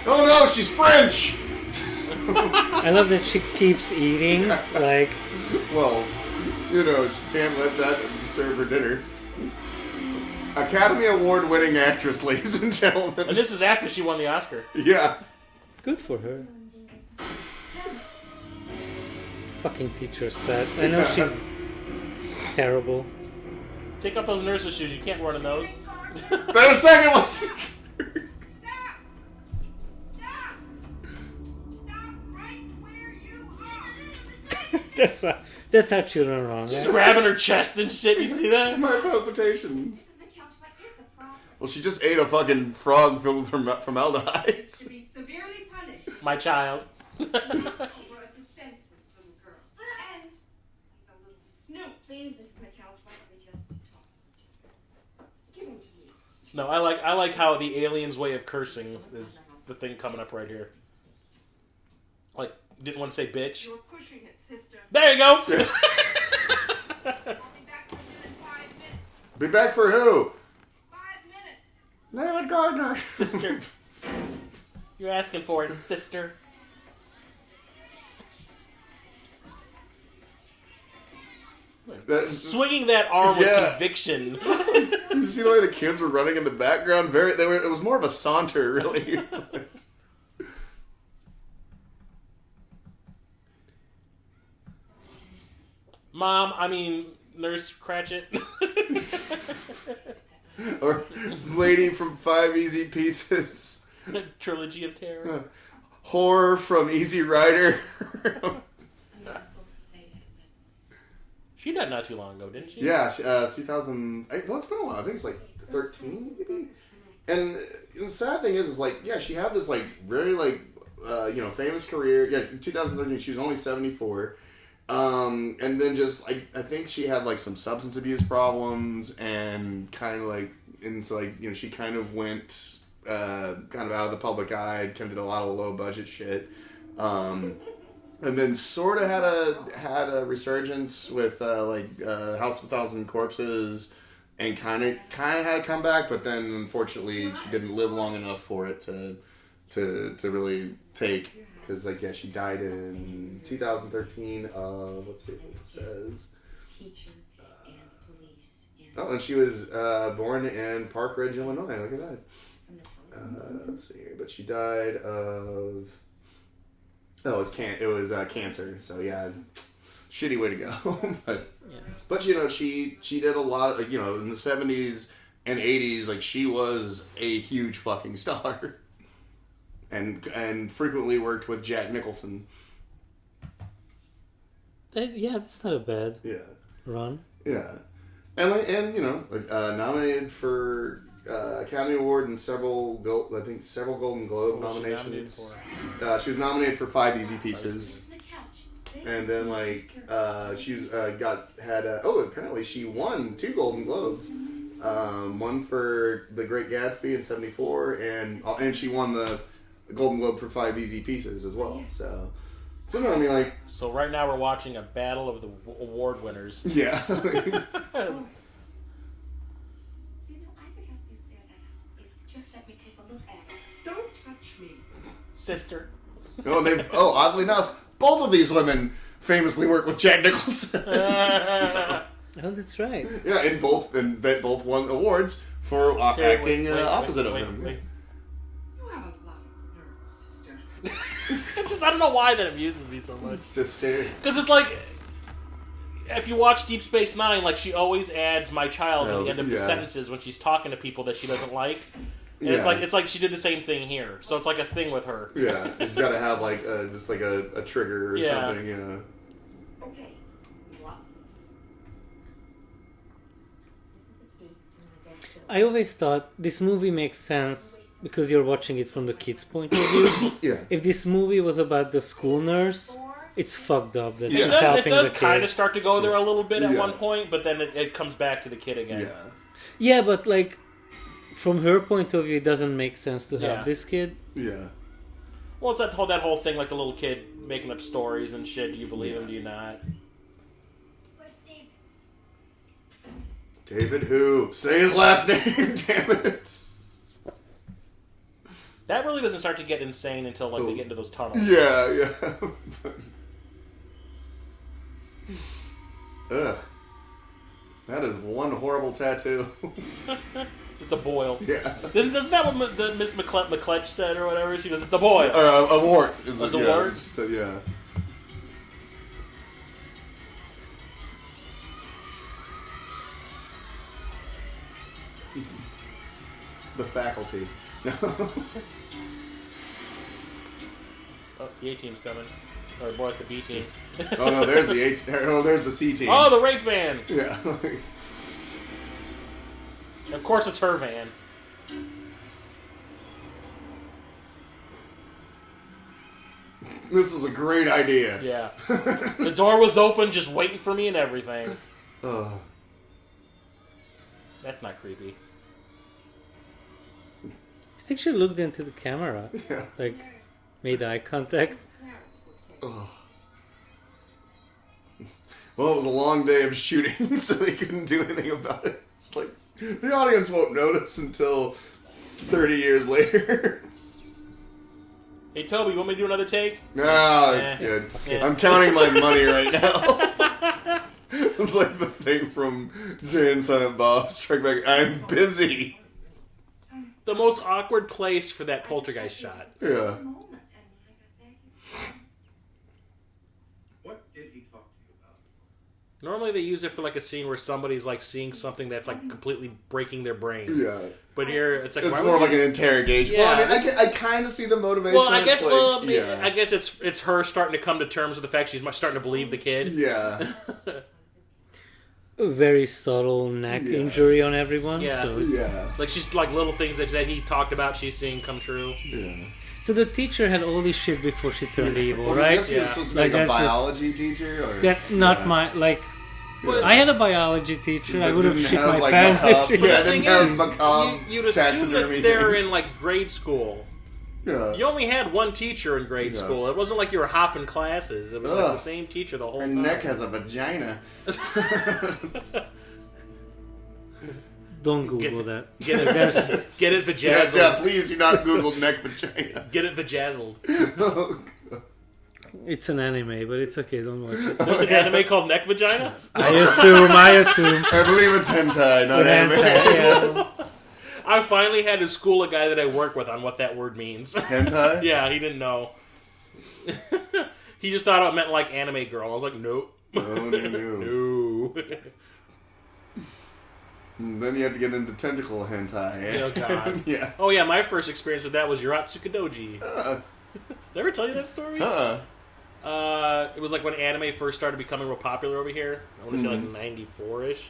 Oh no, she's French! I love that she keeps eating, like... Well, you know, she can't let that disturb her dinner. Academy Award winning actress, ladies and gentlemen. And this is after she won the Oscar. Yeah. Good for her. Fucking teacher's pet. I know she's terrible. Take off those nurse's shoes, you can't run in those. Better second one! That's how children run. She's grabbing her chest and shit. You see that? My palpitations. Well, she just ate a fucking frog filled with formaldehyde. To be severely punished. My child. For a defenseless little girl. And he's a little snoop. Please, Mrs. McCouch, why don't we just talk? Give him to me. No, I like how the alien's way of cursing is the thing coming up right here. Like, didn't want to say bitch. You're pushing it, sister. There you go. I'll be back within 5 minutes. Be back for who? 5 minutes. David Gardner. Sister. You're asking for it, sister. Swinging that arm with conviction. You see the way the kids were running in the background? It was more of a saunter, really. Nurse Cratchit. Or Lady from 5 Easy Pieces. Trilogy of Terror. Horror from Easy Rider. She died not too long ago, didn't she? Yeah, 2000. Well, it's been a while. I think it's like 13, maybe. And the sad thing is like, yeah, she had this like very like, famous career. Yeah, 2013. She was only 74. And then just I think she had like some substance abuse problems and kind of like, and so like, she kind of went kind of out of the public eye, kind of did a lot of low budget shit. And then sort of had a resurgence with House of a Thousand Corpses, and kind of had a comeback, but then unfortunately she didn't live long enough for it to really take. Because, she died in 2013 of, let's see what it says. Teacher and police. And she was born in Park Ridge, Illinois. Look at that. Let's see here. But she died of... Oh, it was cancer. So, yeah, shitty way to go. But she did a lot, in the 70s and 80s, she was a huge fucking star. And frequently worked with Jack Nicholson. That's not a bad run. Yeah, and nominated for Academy Award and several Golden Globe nominations. She was nominated for 5 Easy Pieces, and then apparently she won 2 Golden Globes. One for The Great Gatsby in '74, and she won the Golden Globe for 5 Easy Pieces as well. So right now we're watching a battle of the award winners. Yeah. I could help you clear that up. If just let me take a look at it. Don't touch me. Sister. Oddly enough, both of these women famously work with Jack Nicholson. Oh, that's right. Yeah, and they both won awards for acting opposite of him. You have a lot of nerve, sister. It's just, I don't know why that amuses me so much. Sister. Because it's like, if you watch Deep Space Nine, like, she always adds "my child" at the end of the sentences when she's talking to people that she doesn't like. And it's like she did the same thing here. So it's like a thing with her. Yeah, she's got to have like just like a trigger or something. Yeah. Okay. What? This is the key to my bedroom. I always thought this movie makes sense because you're watching it from the kid's point of view. Yeah. If this movie was about the school nurse, it's fucked up that Yeah. she's helping It does the kind kid. of start to go there a little bit at Yeah. one point, but then it comes back to the kid again. Yeah. Yeah, but like, from her point of view, it doesn't make sense to help Yeah. this kid. Yeah. Well, it's that whole thing, like the little kid making up stories and shit. Do you believe him? Do you not? Where's Dave? David who? Say his last name, damn it. That really doesn't start to get insane until like they get into those tunnels. Yeah. Ugh. That is one horrible tattoo. It's a boil. Yeah. Isn't that what the Miss McCletch said or whatever? She goes, "It's a boil." A wart. Is It's a yeah, wart? she said, yeah. It's the faculty. Oh, the A team's coming, or more like the B team. Oh no, there's the there's the C team. Oh, the rake van. Yeah. Of course, it's her van. This is a great idea. Yeah. The door was open, just waiting for me and everything. Ugh. That's not creepy. I think she looked into the camera, Yeah. like made eye contact. Ugh. Well, it was a long day of shooting, so they couldn't do anything about it. It's like, the audience won't notice until 30 years later. Hey, Toby, you want me to do another take? No, it's good. Yeah. I'm counting my money right now. It's like the thing from Jay and Silent Bob Strike Back. I'm busy. The most awkward place for that poltergeist shot. Yeah. What did he talk to you about? Normally they use it for like a scene where somebody's like seeing something that's like completely breaking their brain. Yeah. But here it's like It's why more would like you- an interrogation. Yeah. Well, I mean, I kind of see the motivation. Well, I guess. It's like, I guess it's her starting to come to terms with the fact she's starting to believe the kid. Yeah. A very subtle neck injury on everyone. Yeah. So, it's, Yeah. Like she's like little things that he talked about. She's seeing come true. Yeah. so the teacher had all this shit before she turned evil, Well, right? I guess he was Yeah. supposed to Like, be like a that's just- biology teacher? Or, That not yeah. my like. But- I had a biology teacher. I But would have didn't shit have, my like, pants macabre- if she. Yeah, The thing didn't have is, macabre you'd assume taxidermy that they're things. in like grade school. Yeah. You only had one teacher in grade Yeah. school. It wasn't like you were hopping classes. It was like Ugh. the same teacher the whole Her time. neck has a vagina. Don't Google that. Get it, There's- get it Yeah, vajazzled. please do not Google neck vagina. Get it vajazzled. Oh, God. It's an anime, but it's okay. Don't watch it. There's an anime called Neck Vagina? I assume. I believe it's hentai, not anime. Yeah. I finally had to school a guy that I work with on what that word means. Hentai? Yeah, he didn't know. He just thought it meant like anime girl. I was like, nope. Oh, no. No. Then you have to get into tentacle hentai. Oh, God. Yeah. Oh, yeah, my first experience with that was Yuratsukadoji. Did I ever tell you that story? It was like when anime first started becoming real popular over here. I want to say like 94-ish.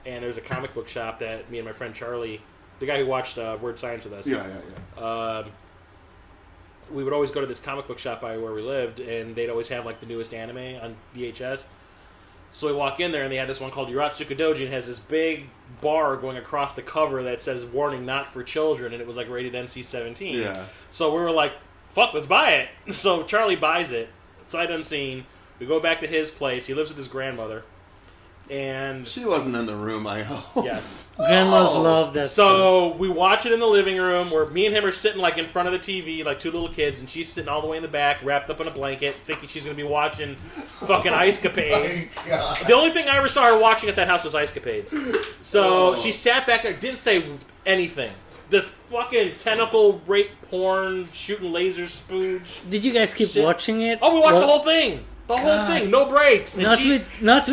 And there was a comic book shop that me and my friend Charlie, the guy who watched Word Science with us, Yeah. we would always go to this comic book shop by where we lived, and they'd always have like the newest anime on VHS. So we walk in there, and they had this one called Yuratsukadoji, and it has this big bar going across the cover that says "Warning, not for children," and it was like rated NC-17. Yeah. So we were like, "Fuck, let's buy it." So Charlie buys it, sight unseen. We go back to his place. He lives with his grandmother, And She wasn't in the room, I hope. yes. Grandmas Oh. love that. So we watch it in the living room where me and him are sitting like in front of the TV, like two little kids, and she's sitting all the way in the back, wrapped up in a blanket, thinking she's going to be watching fucking Ice Capades. My God. The only thing I ever saw her watching at that house was Ice Capades. So Oh. she sat back there, didn't say anything. This fucking tentacle rape porn, shooting lasers, spooge. Did you guys keep Shit. watching it? Oh, we watched Well, the whole thing. The whole thing, no breaks. And Not she,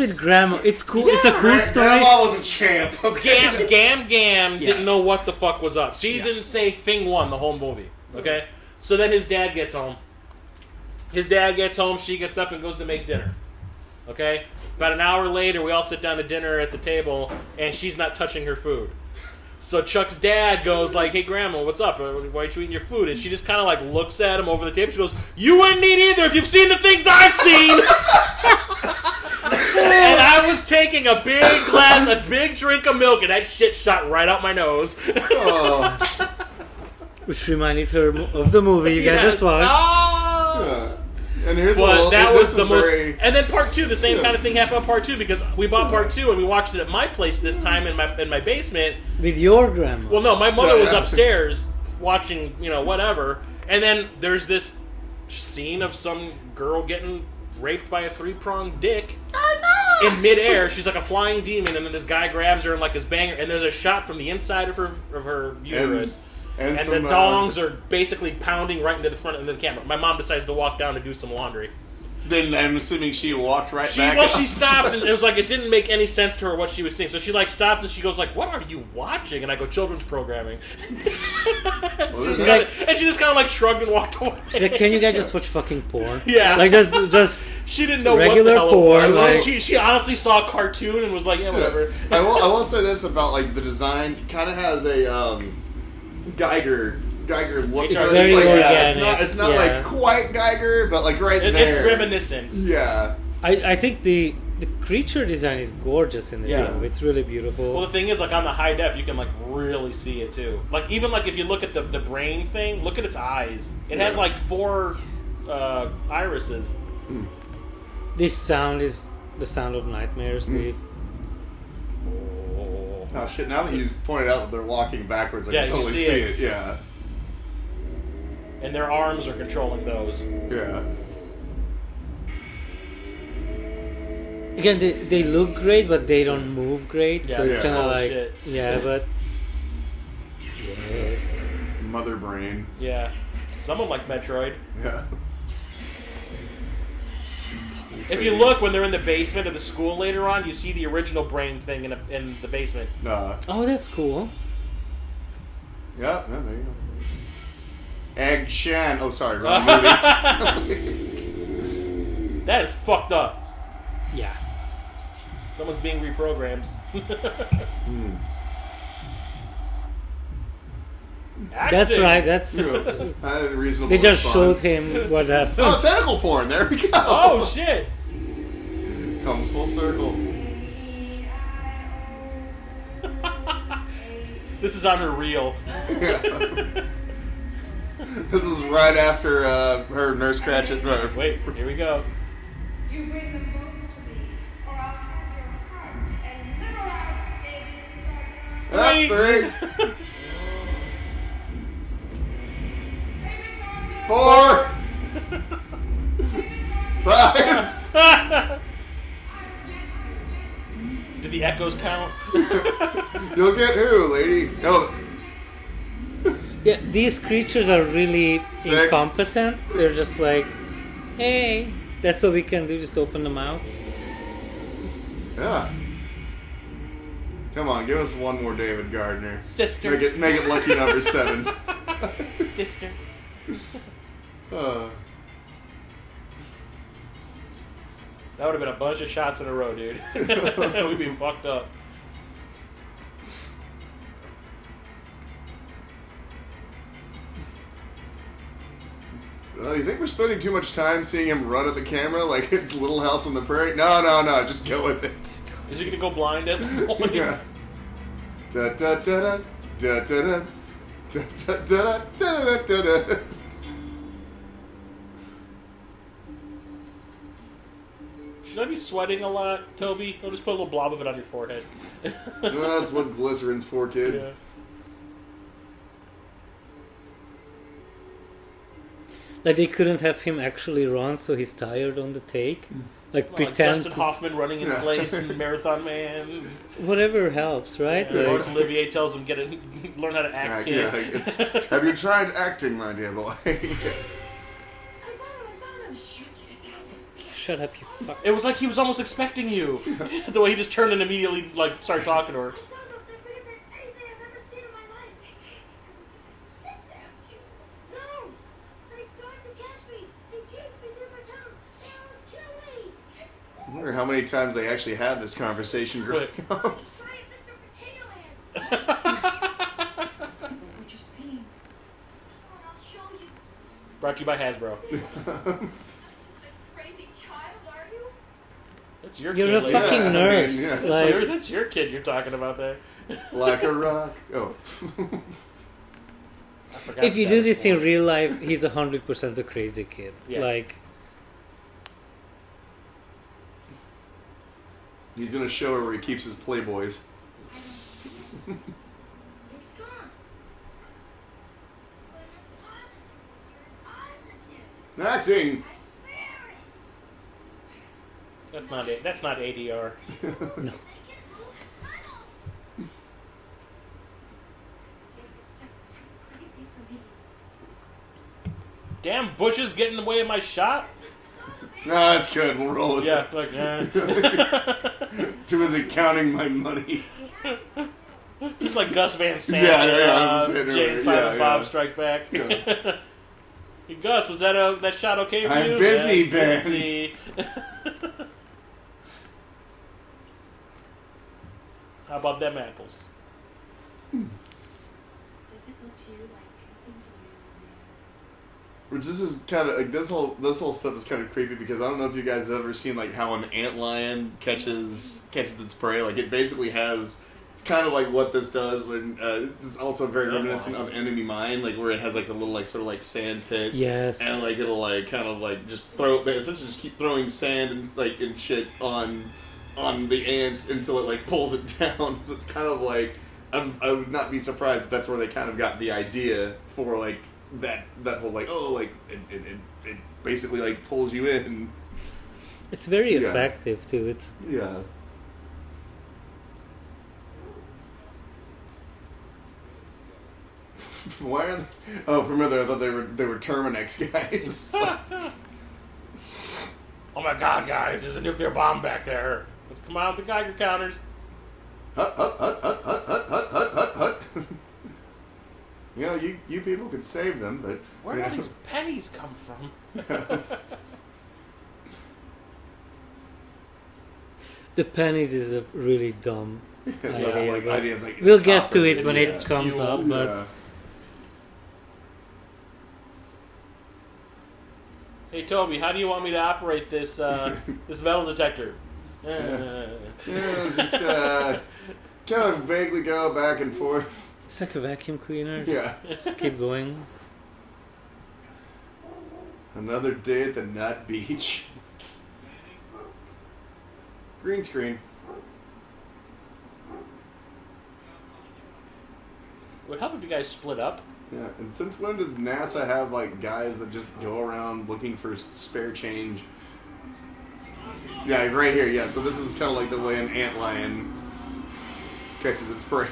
with grandma. It's cool. It's a cool story. Grandma was a champ. Okay. Gam Yeah. didn't know what the fuck was up. She Yeah. didn't say thing one the whole movie. Okay? So then his dad gets home. She gets up and goes to make dinner. Okay? About an hour later, we all sit down to dinner at the table, and she's not touching her food. So Chuck's dad goes like, "Hey, Grandma, what's up? Why aren't you eating your food?" And she just kind of like looks at him over the table. She goes, "You wouldn't eat either if you've seen the things I've seen." And I was taking a big drink of milk, and that shit shot right out my nose. Oh. Which reminded her of the movie you guys Yes. just watched. Oh! Yeah. And here's a But little, that this was the is most. very, And then part two, the same kind of thing happened on part two because we bought part two and we watched it at my place this time in my basement. With your grandma. Well, no, my mother Yeah, was yeah. upstairs watching, whatever. And then there's this scene of some girl getting raped by a 3-pronged dick in midair. She's like a flying demon, and then this guy grabs her and like is banging her. And there's a shot from the inside of her uterus. and And some, the dongs are basically pounding right into the front of the camera. My mom decides to walk down to do some laundry. Then I'm assuming she walked right back. She stops, and it was like it didn't make any sense to her what she was seeing. So she like stops and she goes like, "What are you watching?" And I go, "Children's programming." Well, this She's like- And she just kind of like shrugged and walked away. She's like, can you guys just watch fucking porn? Yeah. Like just She didn't know Regular what the hell porn, it was. like- She honestly saw a cartoon and was like, "Yeah, whatever." I will say this about like the design. Kind of has a Geiger look. It's So very like, organic, it's not yeah. like quite Geiger, but like right there. It's reminiscent. Yeah. I think the creature design is gorgeous in this Yeah. movie. It's really beautiful. Well, the thing is, like on the high def, you can like really see it too. Like even like if you look at the brain thing, look at its eyes. It has Yeah. like 4 irises. This sound is the sound of nightmares, dude. Oh shit! Now that you pointed out that they're walking backwards, I Yeah, can you totally see see it. it. Yeah. And their arms are controlling those. Yeah. Again, they look great, but they don't move great. So Yeah, it's yeah. kind of Oh, like, shit. yeah, but yes. Mother brain. Yeah. Someone like Metroid. Yeah. If you look when they're in the basement of the school later on, you see the original brain thing in the basement. Oh, that's cool. Yeah. There you go. Egg Shan. Oh, sorry, wrong movie. That is fucked up. Yeah. Someone's being reprogrammed. That's Acting. right. That's Reasonable. they just showed response. him what happened. Oh, tentacle porn. There we go. Oh shit! Comes full circle. This is on her reel. Yeah. This is right after her Nurse Cratchit. Wait, here we go. You bring them closer to me, or I'll have your heart and live out in the darkness. 3, 4, 5. Did the echoes count? You'll get who, lady? No. Yeah, these creatures are really 6. incompetent. They're just like, hey, that's what we can do. Just open them out. Yeah. Come on, give us one more David Gardner. Sister. Make it lucky number 7. Sister. That would have been a bunch of shots in a row, dude. We'd be fucked up. You think we're spending too much time seeing him run at the camera like it's Little House on the Prairie? No, just go with it. Is he gonna go blind at the point? Yeah. Da da da da da da da da da da da da da. Should I be sweating a lot, Toby? I'll just put a little blob of it on your forehead. Well, that's what glycerin's for, kid. Yeah. Like they couldn't have him actually run, so he's tired on the take. Like Like pretend Dustin Hoffman running in place, and Marathon Man. whatever helps, right? Yeah. Like, Laurence Olivier tells him learn how to act, kid. Yeah, it's, have you tried acting, my dear boy? I found him. shut up, you fuck. It was like he was almost expecting you. The way he just turned and immediately like started talking to her. I found him. They're bigger than anything I've ever seen in my life. No! They tried to catch me. They chased me through the tunnels. They almost killed me. I wonder how many times they actually had this conversation growing up. Try it, Mr. Potato Head. What you saying? Come on, I'll show you. Brought to you by Hasbro. Just a crazy child, are you? That's your You're kid. a lady. fucking Yeah, I mean, nurse. yeah. Like, That's your kid you're talking about there. Like a rock. Oh. I forgot if you that do was this born. in real life, he's 100% a crazy kid. Yeah. Like, He's in a show where he keeps his Playboys. It's gone. But I'm positive. You're positive. Acting! I swear it. That's not it. That's not ADR. They can move the tunnel. It's just too crazy for me. Damn bushes getting in the way of my shot. No, that's good. We'll roll with Yeah, it. like Too busy counting my money. just like Gus Van Sant. Yeah, I know, yeah, I was just saying Jay and earlier, Silent yeah, Bob yeah. Strike Back. Yeah. Hey, Gus, was that shot okay for I'm you? busy, Yeah, Ben. busy. How about them apples? Does it look to you like anything's weird? Which this is kind of like this whole stuff is kind of creepy because I don't know if you guys have ever seen like how an antlion catches its prey. Like it basically has. It's kind of like what this does when it's also very reminiscent of Enemy Mine, like where it has like a little like sort of like sand pit. yes. And like it'll like kind of like just essentially just keep throwing sand and like and shit on the ant until it like pulls it down. So it's kind of like I would not be surprised if that's where they kind of got the idea for like that whole like like it basically like pulls you in. It's very Yeah. effective, too. It's Yeah. Why are they? Oh, from there I thought they were Terminex guys. Oh my God, guys! There's a nuclear bomb back there. Let's come out with the Geiger counters. Hut, hut, hut, hut, hut, hut, hut, hut, hut, hut. You know, you people could save them, but Where you do know. these pennies come from? the pennies is a really dumb idea. like but idea of, like, we'll get copper. to it when It's it comes fuel. up, but Yeah. Hey Toby, how do you want me to operate this this metal detector? Yeah, just kind of vaguely go back and forth. it's like a vacuum cleaner. Yeah. Just keep going. Another day at the Nut Beach. Green screen. Would help if you guys split up. Yeah, and since when does NASA have like guys that just go around looking for spare change? Yeah, right here. Yeah, so this is kind of like the way an antlion catches its prey.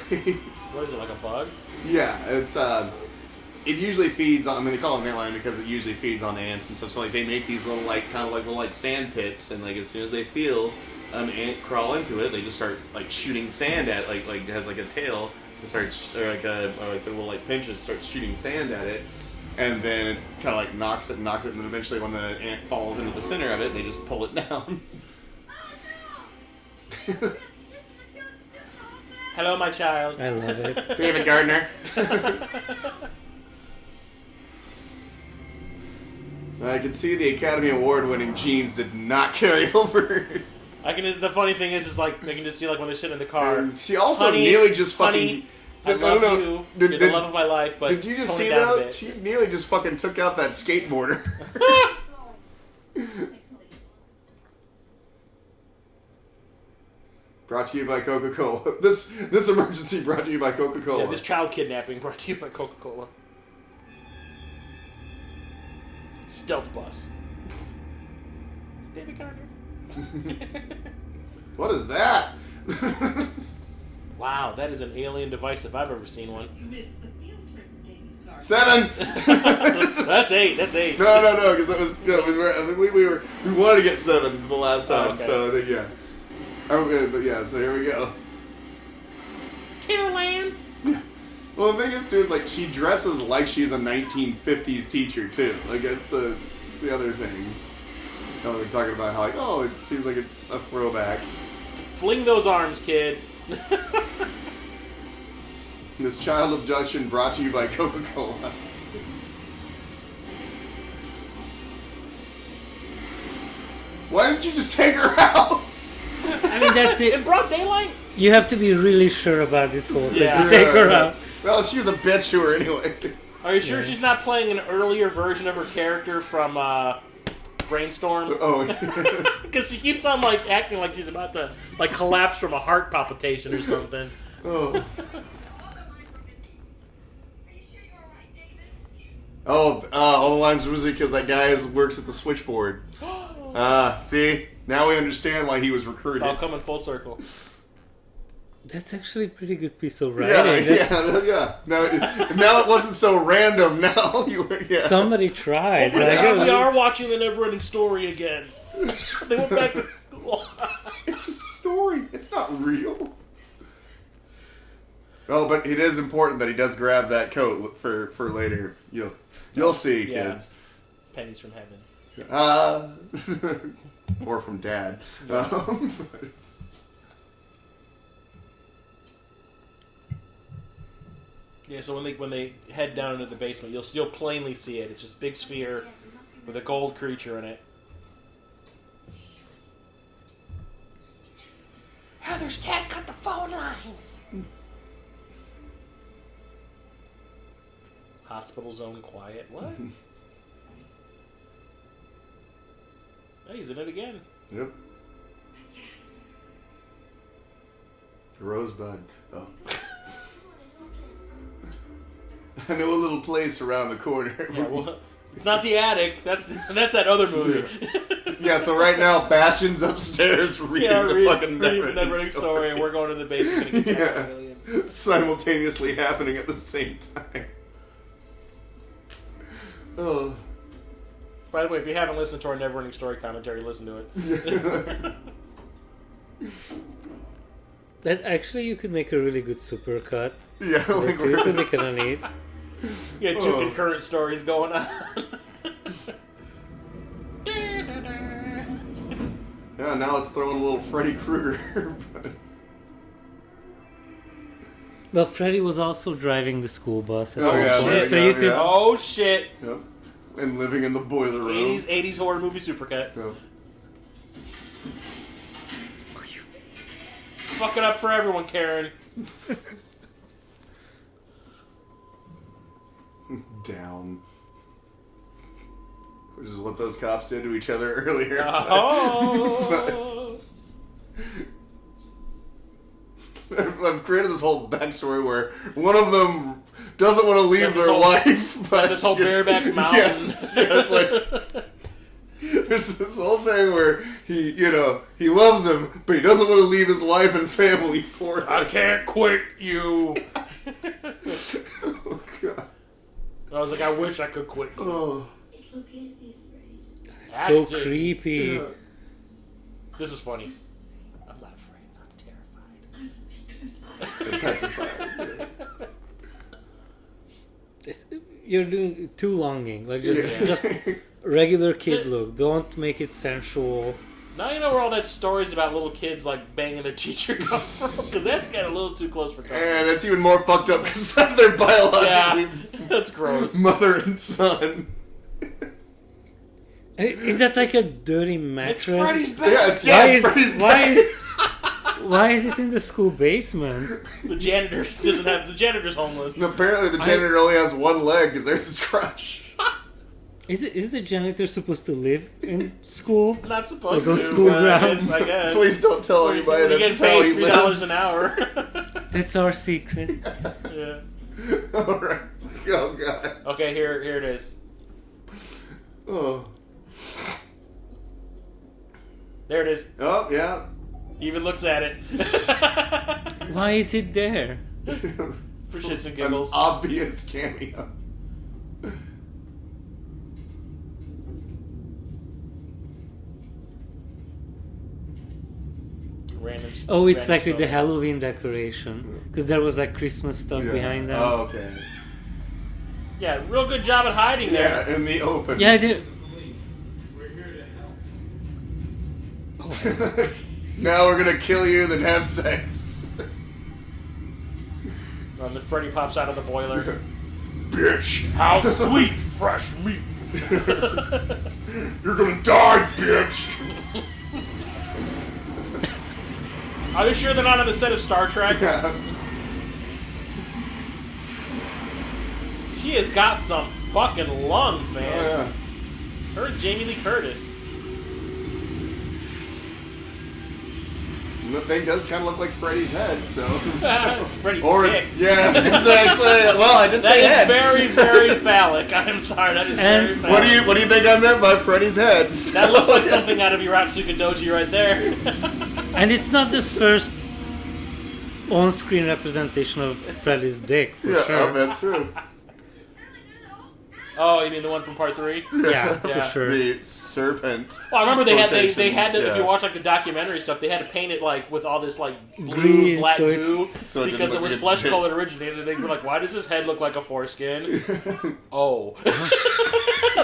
What is it, like a bug? Yeah, it's it usually feeds on. I mean, they call it an antlion because it usually feeds on ants and stuff. So like they make these little like kind of like little like sand pits, and like as soon as they feel an ant crawl into it, they just start like shooting sand at like it has like a tail. It starts or like the little like pinches starts shooting sand at it, and then it kind of like knocks it, and then eventually when the ant falls into the center of it, they just pull it down. Hello, my child. I love it. David Gardner. I can see the Academy Award-winning genes did not carry over. I can. The funny thing is like I can just see like when they're sitting in the car. And she also Honey, nearly just honey, fucking. I love you. You're the love of my life. But Did you just tone it see down a that? bit. She nearly just fucking took out that skateboarder. Brought to you by Coca-Cola. This emergency brought to you by Coca-Cola. Yeah, this child kidnapping brought to you by Coca-Cola. Stealth bus. David Carter. What is that? Wow, that is an alien device if I've ever seen one. You missed the field trip, David Carson. 7. That's 8. That's 8. No, because that was I think we wanted to get 7 the last time, okay. so I think yeah. But yeah, so here we go. Caroline. Well, the thing is too is like she dresses like she's a 1950s teacher too. Like it's the other thing. They're talking about how like it seems like it's a throwback. Fling those arms, kid. This child abduction brought to you by Coca-Cola. Why didn't you just take her out? I mean, In broad daylight? you have to be really sure about this whole thing Yeah. to take her out. Well, she was a bitch to her anyway. Are you sure she's not playing an earlier version of her character from Brainstorm? Oh, Because she keeps on like acting like she's about to like collapse from a heart palpitation or something. oh. Are you sure you're alright, David? All the lines were because that guy works at the switchboard. See? Now we understand why he was recruited. It's all coming full circle. That's actually a pretty good piece of writing. Yeah. Now it wasn't so random. Now you were, yeah. Somebody tried. Oh my Like, God, we are watching the Never-Ending Story again. They went back to school. It's just a story. It's not real. Oh, but it is important that he does grab that coat for later. You'll see, Yeah. kids. Pennies from heaven. Or from Dad. Yeah, so when they head down into the basement, you'll plainly see it. It's just a big sphere with a gold creature in it. Heather's dad cut the phone lines. Hospital zone quiet. What? Hey, he's in it again. Yep. Rosebud. Oh. I know a little place around the corner. Yeah, well, it's not the attic. That's that other movie. Yeah, so right now, Bastion's upstairs reading the fucking Never-Ending Story, and we're going to the basement and get Yeah. aliens. Simultaneously happening at the same time. Oh. By the way, if you haven't listened to our Never-Ending Story commentary, listen to it. that actually, you could make a really good supercut. Yeah, like You could make it a neat. You had two concurrent stories going on. Yeah, now it's throwing a little Freddy Krueger. Well, Freddy was also driving the school bus. At Oh, one yeah, point, there so you you go, could. yeah. Oh shit! Yep. And living in the boiler room. 80s horror movie supercut. Yep. Fuck it up for everyone, Karen. Down. Which is what those cops did to each other earlier. Oh. I've created this whole backstory where one of them doesn't want to leave this their whole- wife, but this whole bareback mountains. Yes, yeah, it's like there's this whole thing where he loves him, but he doesn't want to leave his wife and family for him. I can't quit you. Oh god. I was like, I wish I could quit you. Oh. It's okay to be afraid. So Acting. creepy. Yeah. This is funny. I'm not afraid. I'm terrified. Petrified. You're doing too longing. Like just regular kid look. Don't make it sensual. Now you know where all that stories about little kids like banging their teacher come from, because that's getting a little too close for comfort. And it's even more fucked up because they're biologically That's gross. mother and son. Is that like a dirty mattress? It's Freddy's bed. Yeah, it's Freddy's bed. Why is it in the school basement? The janitor doesn't have. The janitor's homeless. And apparently the janitor only has one leg because there's his crutch. Is the janitor supposed to live in school? Not supposed Like on to. school but grounds. I guess. Please don't tell anybody He that's gets how paid he $3 lives. an hour. That's our secret. Yeah. All right. Oh god. Okay, here it is. Oh. There it is. Oh yeah. He even looks at it. Why is it there? For shits and An giggles. obvious cameo. Random Oh, it's random like with the stuff. Halloween decoration. Because there was like Christmas stuff behind them. Oh, okay. Yeah, real good job at hiding there. Yeah, in the open. Yeah, I did. Police, we're here to help. Now we're gonna kill you, then have sex. And then Freddy pops out of the boiler. Bitch! How sweet fresh meat. You're gonna die, bitch! Are you sure they're not on the set of Star Trek? Yeah. She has got some fucking lungs, man. Yeah. Her and Jamie Lee Curtis. And the thing does kind of look like Freddy's head, so. Freddy's Or dick. yeah, it's actually. Well, I did That say is head. very, very phallic. I'm sorry, that is And very phallic. What do you think I meant by Freddy's head? That looks like something out of Yuratsuka Doji right there. And it's not the first on-screen representation of Freddy's dick, for Yeah, sure. that's true. Oh, you mean the one from part 3? Yeah, Yeah. for sure. The serpent. Well, I remember they had to, Quotations, if you yeah. watch like the documentary stuff, they had to paint it like with all this like blue, Green, black so it's- goo So it didn't because look it was like a flesh dick. colored originally. And they were like, why does his head look like a foreskin? Oh.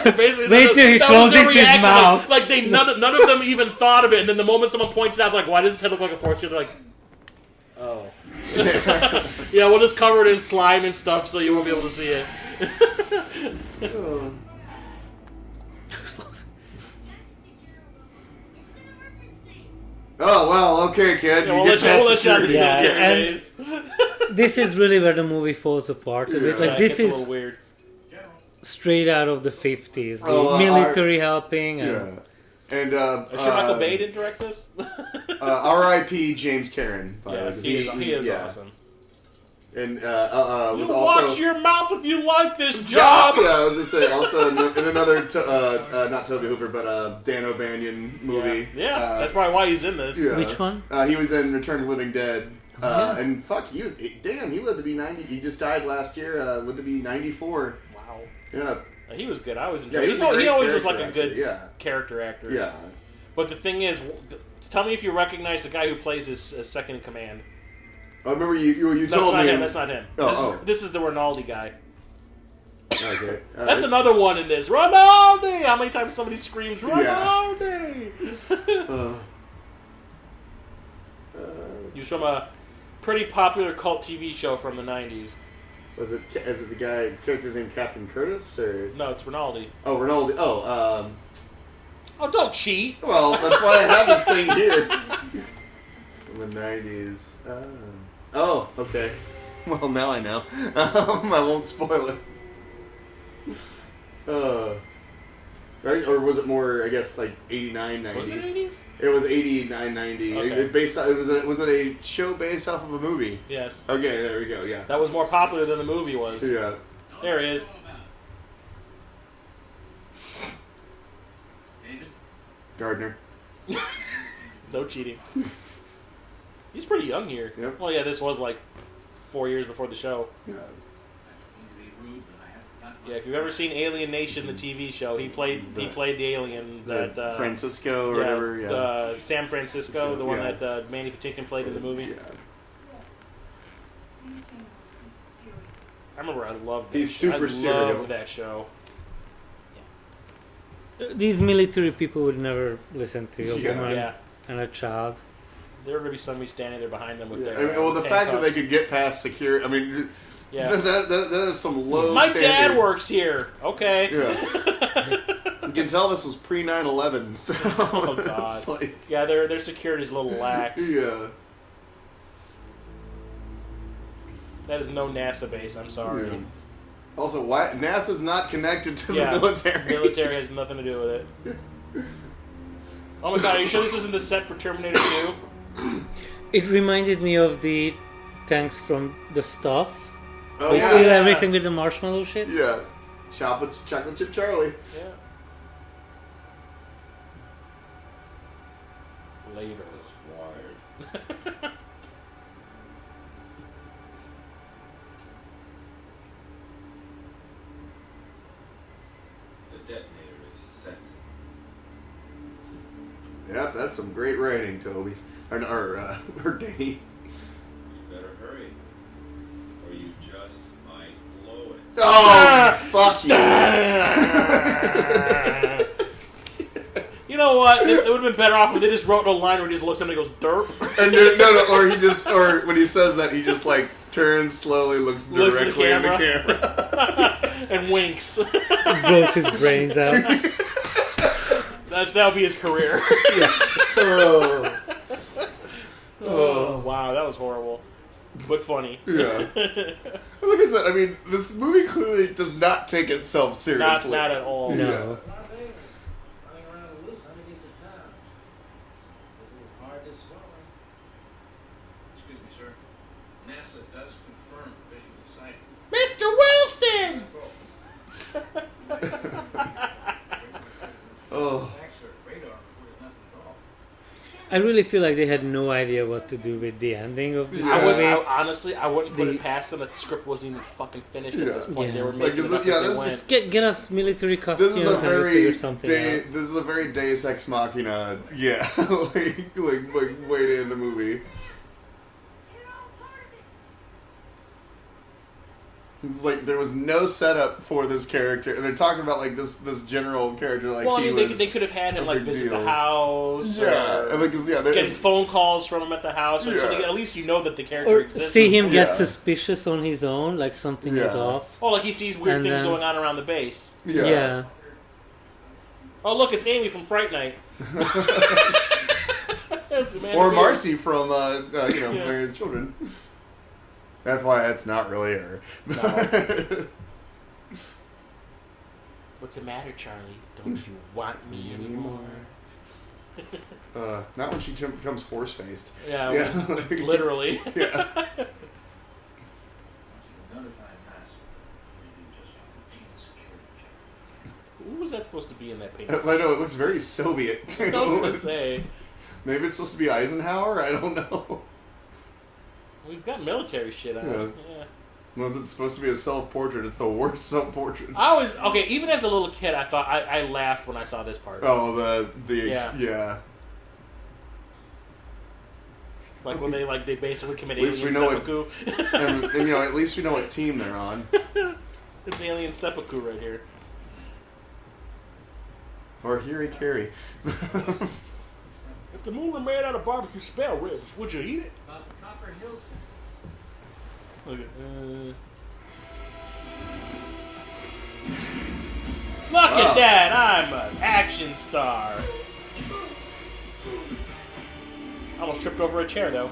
Basically, Wait till he that was their closes his reaction. mouth. Like they none of them even thought of it. And then the moment someone points it out, like, why does his head look like a foreskin? They're like, oh. Yeah, we'll just cover it in slime and stuff so you won't be able to see it. Oh. Oh, well, okay, kid. Yeah, you we'll get past let you out of security. the Yeah, military and- days. This is really where the movie falls apart a bit. Yeah. Like, it this gets a is little weird. straight out of the 50s. The Oh, military helping. And Yeah. And, Are you sure Michael Bay didn't direct this? R.I.P. James Cameron. By the way, Yes, 'cause he is yeah. awesome. And was You also watch your mouth if you like this job. Yeah, I was gonna say also in another not Toby Hooper but Dan O'Banion movie. Yeah, that's probably why he's in this. Yeah. Which one? He was in Return of the Living Dead. Yeah. And fuck, he lived to be 90. He just died last year. Lived to be 94. Wow. Yeah. He was good. I was Yeah, enjoying. he was a great He always was like character a good actor, yeah. character actor. Yeah. But the thing is, tell me if you recognize the guy who plays his second in command. I remember you That's told not me. him. That's not him. Oh, this is the Ronaldi guy. Okay. That's another one in this. Ronaldi! How many times somebody screams Ronaldi? He was from a pretty popular cult TV show from the 90s. Is it the guy? His character's named Captain Curtis or? No, it's Ronaldi. Oh, Ronaldo. Oh, Oh, don't cheat! well, that's why I have this thing here. In the 90s. Oh, okay. Well, now I know. I won't spoil it. Right? Or was it more, I guess, like 89, 90? Was it 80s? It was 89, 90. Okay. Was it a show based off of a movie? Yes. Okay, there we go, yeah. That was more popular than the movie was. Yeah. There he is. David? Gardner. No cheating. He's pretty young here. Yep. Well, yeah, this was like 4 years before the show. Yeah. I don't mean to be rude, but I have not. Yeah, if you've ever seen Alien Nation, the TV show, he played the alien that Francisco or whatever, yeah. San Francisco, the one Yeah. that Manny Patinkin played in the movie. Yeah. I remember I loved that. He's super I serial. loved that show. These military people would never listen to a Yeah. woman Yeah. and a child. There would be somebody standing there behind them with Yeah. their I mean, well, the fact that they handcuffs. could get past security, I mean, Yeah. that is some low My standards. dad works here. Okay. Yeah. You can tell this was pre 9/11, so Oh, God. it's like, Yeah, their security's a little lax. yeah. That is no NASA base. I'm sorry. Yeah. Also, why NASA's not connected to Yeah, the military? Military has nothing to do with it. Oh my god, are you sure this isn't the set for Terminator 2? It reminded me of the tanks from the stuff. Oh They yeah, fill everything with the marshmallow shit. yeah. Chocolate chip Charlie. Yeah. Later. That's wired. The detonator is set. Yep, that's some great writing, Toby. Or Danny. You better hurry, or you just might blow it. Oh, fuck you. You know what? It would have been better off if they just wrote a line where he just looks at him and goes, derp. And or when he says that, he just like turns slowly, looks directly in the camera. And winks. Blows his brains out. That'll be his career. Oh, wow, that was horrible. But funny. Yeah. Like I said, I mean, this movie clearly does not take itself seriously. Not at all. No. Yeah. Running around loose underneath the town. A little hard to swallow. Excuse me, sir. NASA does confirm visual sight. Mr. Wilson! Oh. Actually, radar reported nothing at all. I really feel like they had no idea what to do with the ending of this movie. Honestly, I wouldn't put it past them that the script wasn't even fucking finished at this point. Yeah. They were Like, making is it it- up yeah, as they this went. is- Get us military costumes This is a and we'll very figure something out. This is a very Deus Ex Machina. Yeah, like way to end the movie. It's like there was no setup for this character, and they're talking about like this general character. Like, Well, I he mean, was they could have had him a like big visit the deal. house. Yeah, or and like, 'cause, yeah, they're- getting phone calls from him at the house, so Yeah. at least you know that the character Or exists. see him get Yeah. suspicious on his own, like something is Yeah. off. Oh, like he sees weird And things then- going on around the base. Yeah. Oh, look, it's Amy from Fright Night. That's Amanda or Beard. Marcy from Married Children. That's why it's not really her. What's the matter, Charlie? Don't you want me anymore? Not when she becomes horse-faced. Yeah, Yeah. literally. Yeah. Notify NASA. We do just a routine security check. Who was that supposed to be in that I painting? know, it looks very Soviet. I was gonna say. Maybe it's supposed to be Eisenhower? I don't know. Well, he's got military shit on. Yeah. Yeah. Was it supposed to be a self-portrait? It's the worst self-portrait. Even as a little kid, I thought I laughed when I saw this part. Oh, yeah. Like when they basically commit At least alien we know seppuku. and at least we know what team they're on. It's alien seppuku right here. Or Hiri Carry. If the moon were made out of barbecue spare ribs, would you eat it? About the Copper Hills. Look at that! I'm an action star. I almost tripped over a chair though.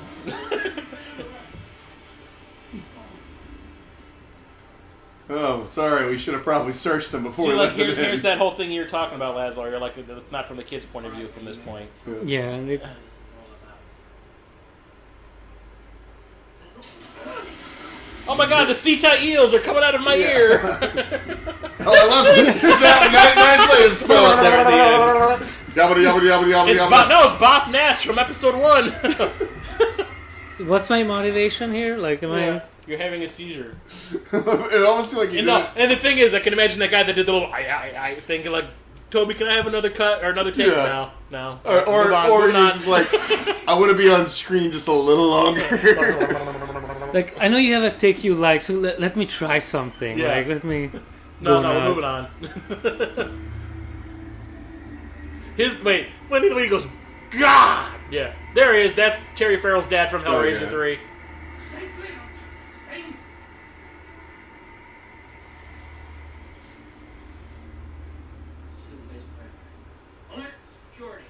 Oh, sorry. We should have probably searched them before. See, like we let them here's in. that whole thing you're talking about, Laszlo. You're like, it's not from the kid's point of view from this point. Yeah, and it, Oh my God, the Sita eels are coming out of my ear. Oh, I love it. That nicely is so up there at the end. Yabba yabba yabba yabba yabba. It's Boss Nass from episode 1. what's my motivation here? Like, am I... You're having a seizure. It almost seemed like you And, did. and the thing is, I can imagine that guy that did the little I thing, like, Toby, can I have another cut or another take? Yeah. No. Or Moving on. he's like, I want to be on screen just a little longer. Like, I know you have a take you like, so let me try something. Yeah. Like, let me... No, go we're nuts. moving on. When he goes, God! Yeah. There he is. That's Terry Farrell's dad from Hellraiser yeah. 3. Stay clear. Stay easy. Alert, security.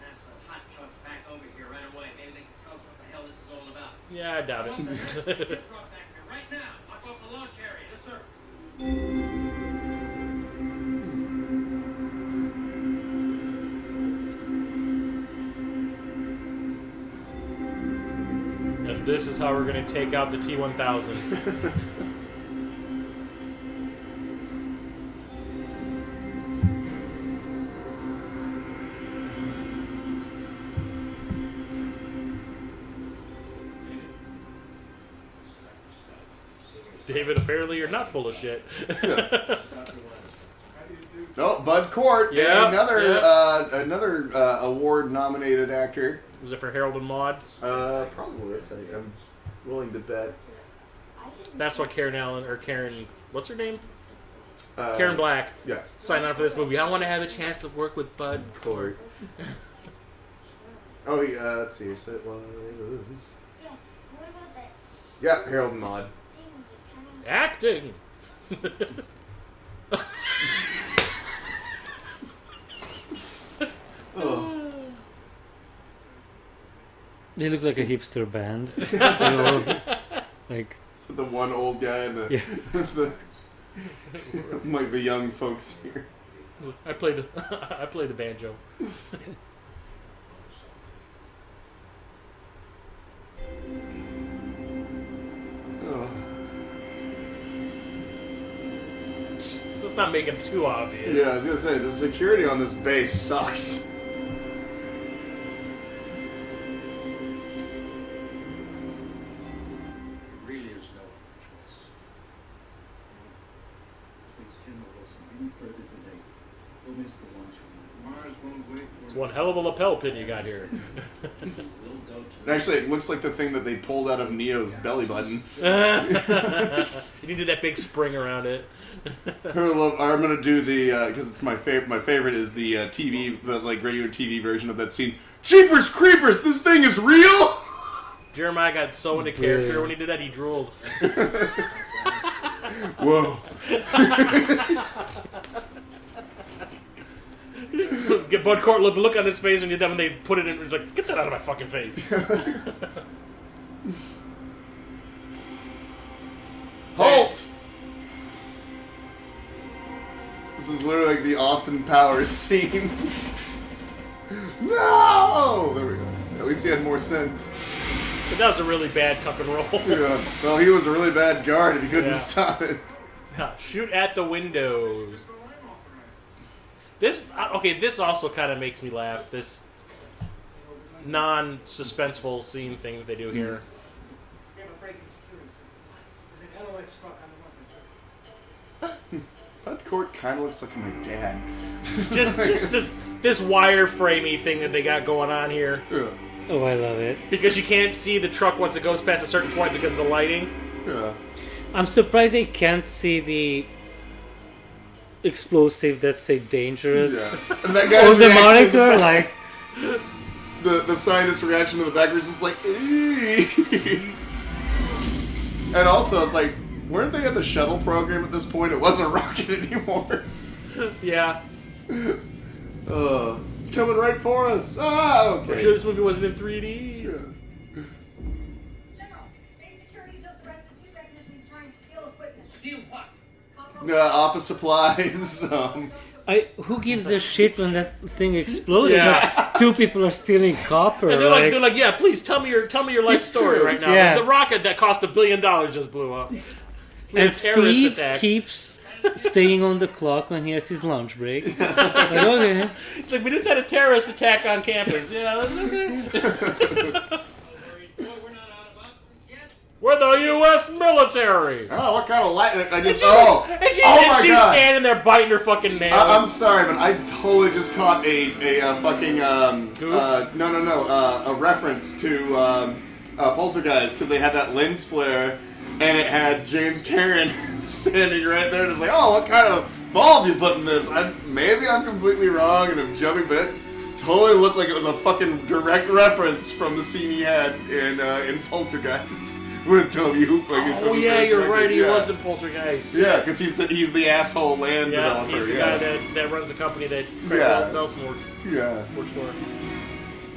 NASA hot trucks back over here right away. Maybe they can tell us what the hell this is all about. Yeah, I doubt it. Truck back here right now. Lock off the launch area. Yes, sir. This is how we're gonna take out the T-1000. David, apparently you're not full of shit. No, Bud Cort, Yeah, another award-nominated actor. Was it for Harold and Maude? Probably. I'm willing to bet. That's what Karen, what's her name? Karen Black. Yeah. Signed on for this movie. I want to have a chance to work with Bud Cort. Oh, yeah, let's see. So it was. Yeah, what about that Yeah, Harold and Maude. thing that Acting. Oh. They look like a hipster band. They all, like, The one old guy and the, Yeah. like the young folks here. I play the banjo. Oh. Let's not make it too obvious. Yeah, I was gonna say the security on this base sucks. Really is no other choice. Please, General Wilson, any further delay, we'll miss the launch. Mars won't wait for It's one hell of a lapel pin you got here. We'll go to Actually, it looks like the thing that they pulled out of Neo's belly button. You need to do that big spring around it. I'm gonna do the because it's my favorite. My favorite is the TV, the like regular TV version of that scene. Jeepers Creepers! This thing is real. Jeremiah got so into character when he did that he drooled. Whoa! Get Bud Cort the look on his face when they put it in. It's like, get that out of my fucking face. Halt! This is literally like the Austin Powers scene. No! There we go. At least he had more sense. But that was a really bad tuck and roll. Yeah. Well, he was a really bad guard if he couldn't Yeah. stop it. Yeah, shoot at the windows. This also kind of makes me laugh. This non-suspenseful scene thing that they do here. We have a break in security, sir. There's an LOX truck on the weapons, sir. Bud Cort kind of looks like my dad. Just this wireframey thing that they got going on here. Yeah. oh, I love it. Because you can't see the truck once it goes past a certain point because of the lighting. Yeah. I'm surprised they can't see the explosive that's, say, dangerous. Yeah. And that guy's On the reaction in monitor, back- like... the scientist reaction to the back was just like, "Eee." And also it's like, weren't they at the shuttle program at this point? It wasn't a rocket anymore. Yeah. It's coming right for us. Ah, okay. I'm sure this movie wasn't in 3D. Yeah. General, base security just arrested 2 technicians trying to steal equipment. steal what? Office supplies. Who gives a shit when that thing exploded? Yeah. Like, 2 people are stealing copper. And they're like, yeah, please tell me your life story right now. Yeah. The rocket that cost $1 billion just blew up. and a terrorist Steve attack. keeps staying on the clock when he has his lunch break. Like, okay. It's like, we just had a terrorist attack on campus. Yeah, that's okay. We're the U.S. military. Oh, what kind of light? I just. And she's my she's God. standing there biting her fucking nails. I'm sorry, but I totally just caught a fucking a reference to Poltergeist because they had that lens flare and it had James Cameron standing right there, just like, oh, what kind of bulb you put in this? Maybe I'm completely wrong and I'm jumping, but it totally looked like it was a fucking direct reference from the scene he had in Poltergeist with Toby Hooper. Oh yeah, you're right. He was in Poltergeist. Yeah, because he's the asshole land Yeah, developer. he's the guy that runs the company that Craig Yeah. Nelson works for.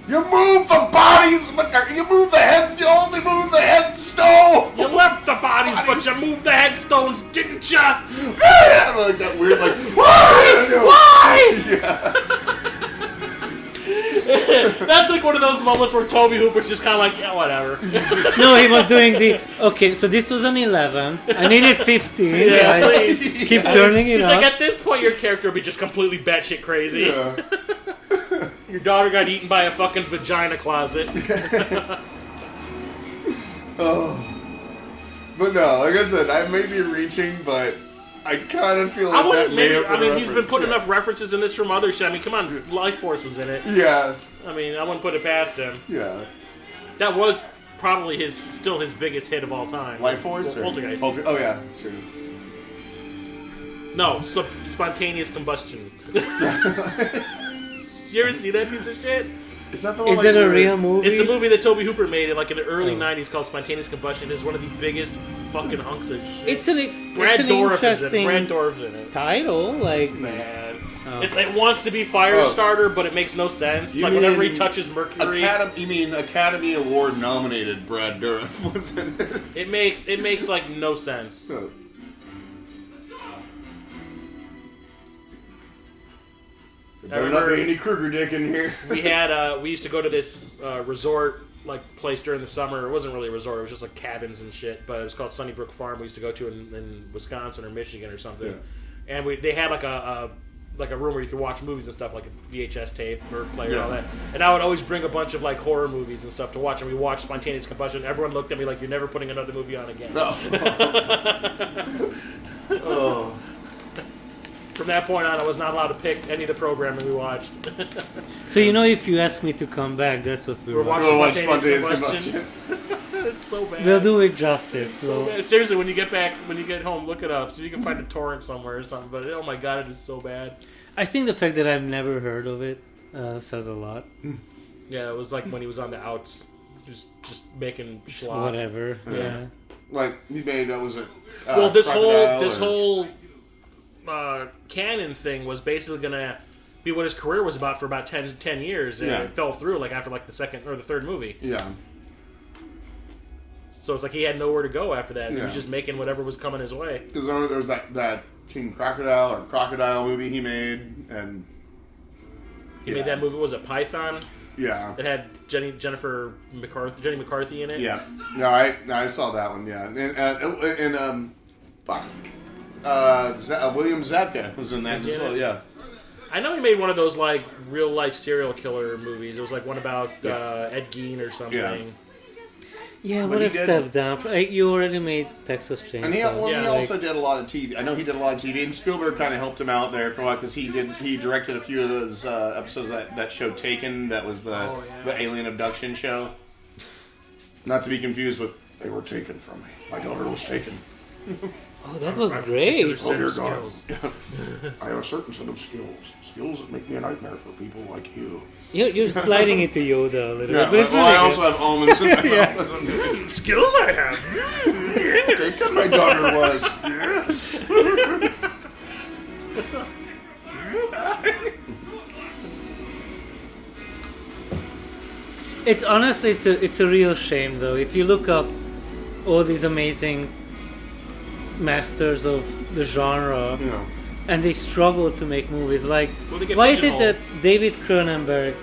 You move the bodies, but you move the head. You only move the headstone. You left the bodies, but you moved the headstones, didn't ya? Like that weird, like why? Why? Yeah. That's like one of those moments where Toby Hooper's just kind of like, yeah, whatever. No, he was doing the... Okay, so this was an 11. I needed 15. Yeah, please. Keep turning it He's up. like, at this point, your character would be just completely batshit crazy. Yeah. Your daughter got eaten by a fucking vagina closet. Oh. But no, like I said, I may be reaching, but I kind of feel like that may have been I mean, he's been referenced, putting yeah. enough references in this from other shit. I mean, come on, Life Force was in it. Yeah. I mean, I wouldn't put it past him. Yeah. That was probably still his biggest hit of all time. Life Force? Or Poltergeist. Oh, yeah, that's true. No, spontaneous combustion. You ever see that piece of shit? Is that the one? Is that a real movie? It's a movie that Toby Hooper made in like in the early '90s called Spontaneous Combustion. It's one of the biggest fucking hunks of shit. It's an Brad Dourif is in interesting it. Brad Dourif's in it. title. Like, Man. Oh. It wants to be Firestarter, but it makes no sense. It's You like whenever he mean touches Mercury, Academy Award nominated Brad Dourif was in this? it makes like no sense. So, there better not be any Kruger dick in here. We used to go to this resort like place during the summer. It wasn't really a resort; it was just like cabins and shit. But it was called Sunnybrook Farm. We used to go to in Wisconsin or Michigan or something. Yeah. And they had like a room where you could watch movies and stuff, like a VHS tape or player and all that. And I would always bring a bunch of like horror movies and stuff to watch. And we watched Spontaneous Combustion. Everyone looked at me like, "You're never putting another movie on again." No. Oh. From that point on, I was not allowed to pick any of the programming we watched. so if you ask me to come back, that's what we We're want. watching Watch Spontaneous Spontaneous Combustion. It's so bad. We'll do it justice. So So bad. Seriously, when you get home, look it up so you can find a torrent somewhere or something. But oh my god, it is so bad. I think the fact that I've never heard of it says a lot. Yeah, it was like when he was on the outs, just making Just schlock. whatever. Yeah. Like, he made, was it? Well, this Crocodile whole canon thing was basically gonna be what his career was about for about 10 years, and it fell through like after like the second or the third movie. Yeah. So it's like he had nowhere to go after that. Yeah. He was just making whatever was coming his way. Because there was that King Crocodile or Crocodile movie he made, and He made that movie. Was it Python? yeah. It had Jenny McCarthy in it. Yeah. No, I saw that one. Yeah, and fuck. William Zabka was in that as well. Yeah. I know he made one of those like real life serial killer movies. It was like one about Ed Gein or something. Yeah. Yeah, But what he a did- step down. You already made Texas Chainsaw. And he Yeah, also did a lot of TV. I know he did a lot of TV, and Spielberg kind of helped him out there for a while because he directed a few of those episodes that show Taken. That was the alien abduction show. Not to be confused with "They were taken from me. My daughter was taken." Oh, that was great. Set of God. skills. I have a certain set of skills that make me a nightmare for people like you. You're sliding into Yoda a little Yeah, bit, but it's well, really I also good. have almonds in my mouth. Skills I have. Taken my daughter was. Yes. It's honestly, it's a real shame though. If you look up all these amazing masters of the genre, Yeah. and they struggle to make movies, like Well, they get why is it that pigeonholed. David Cronenberg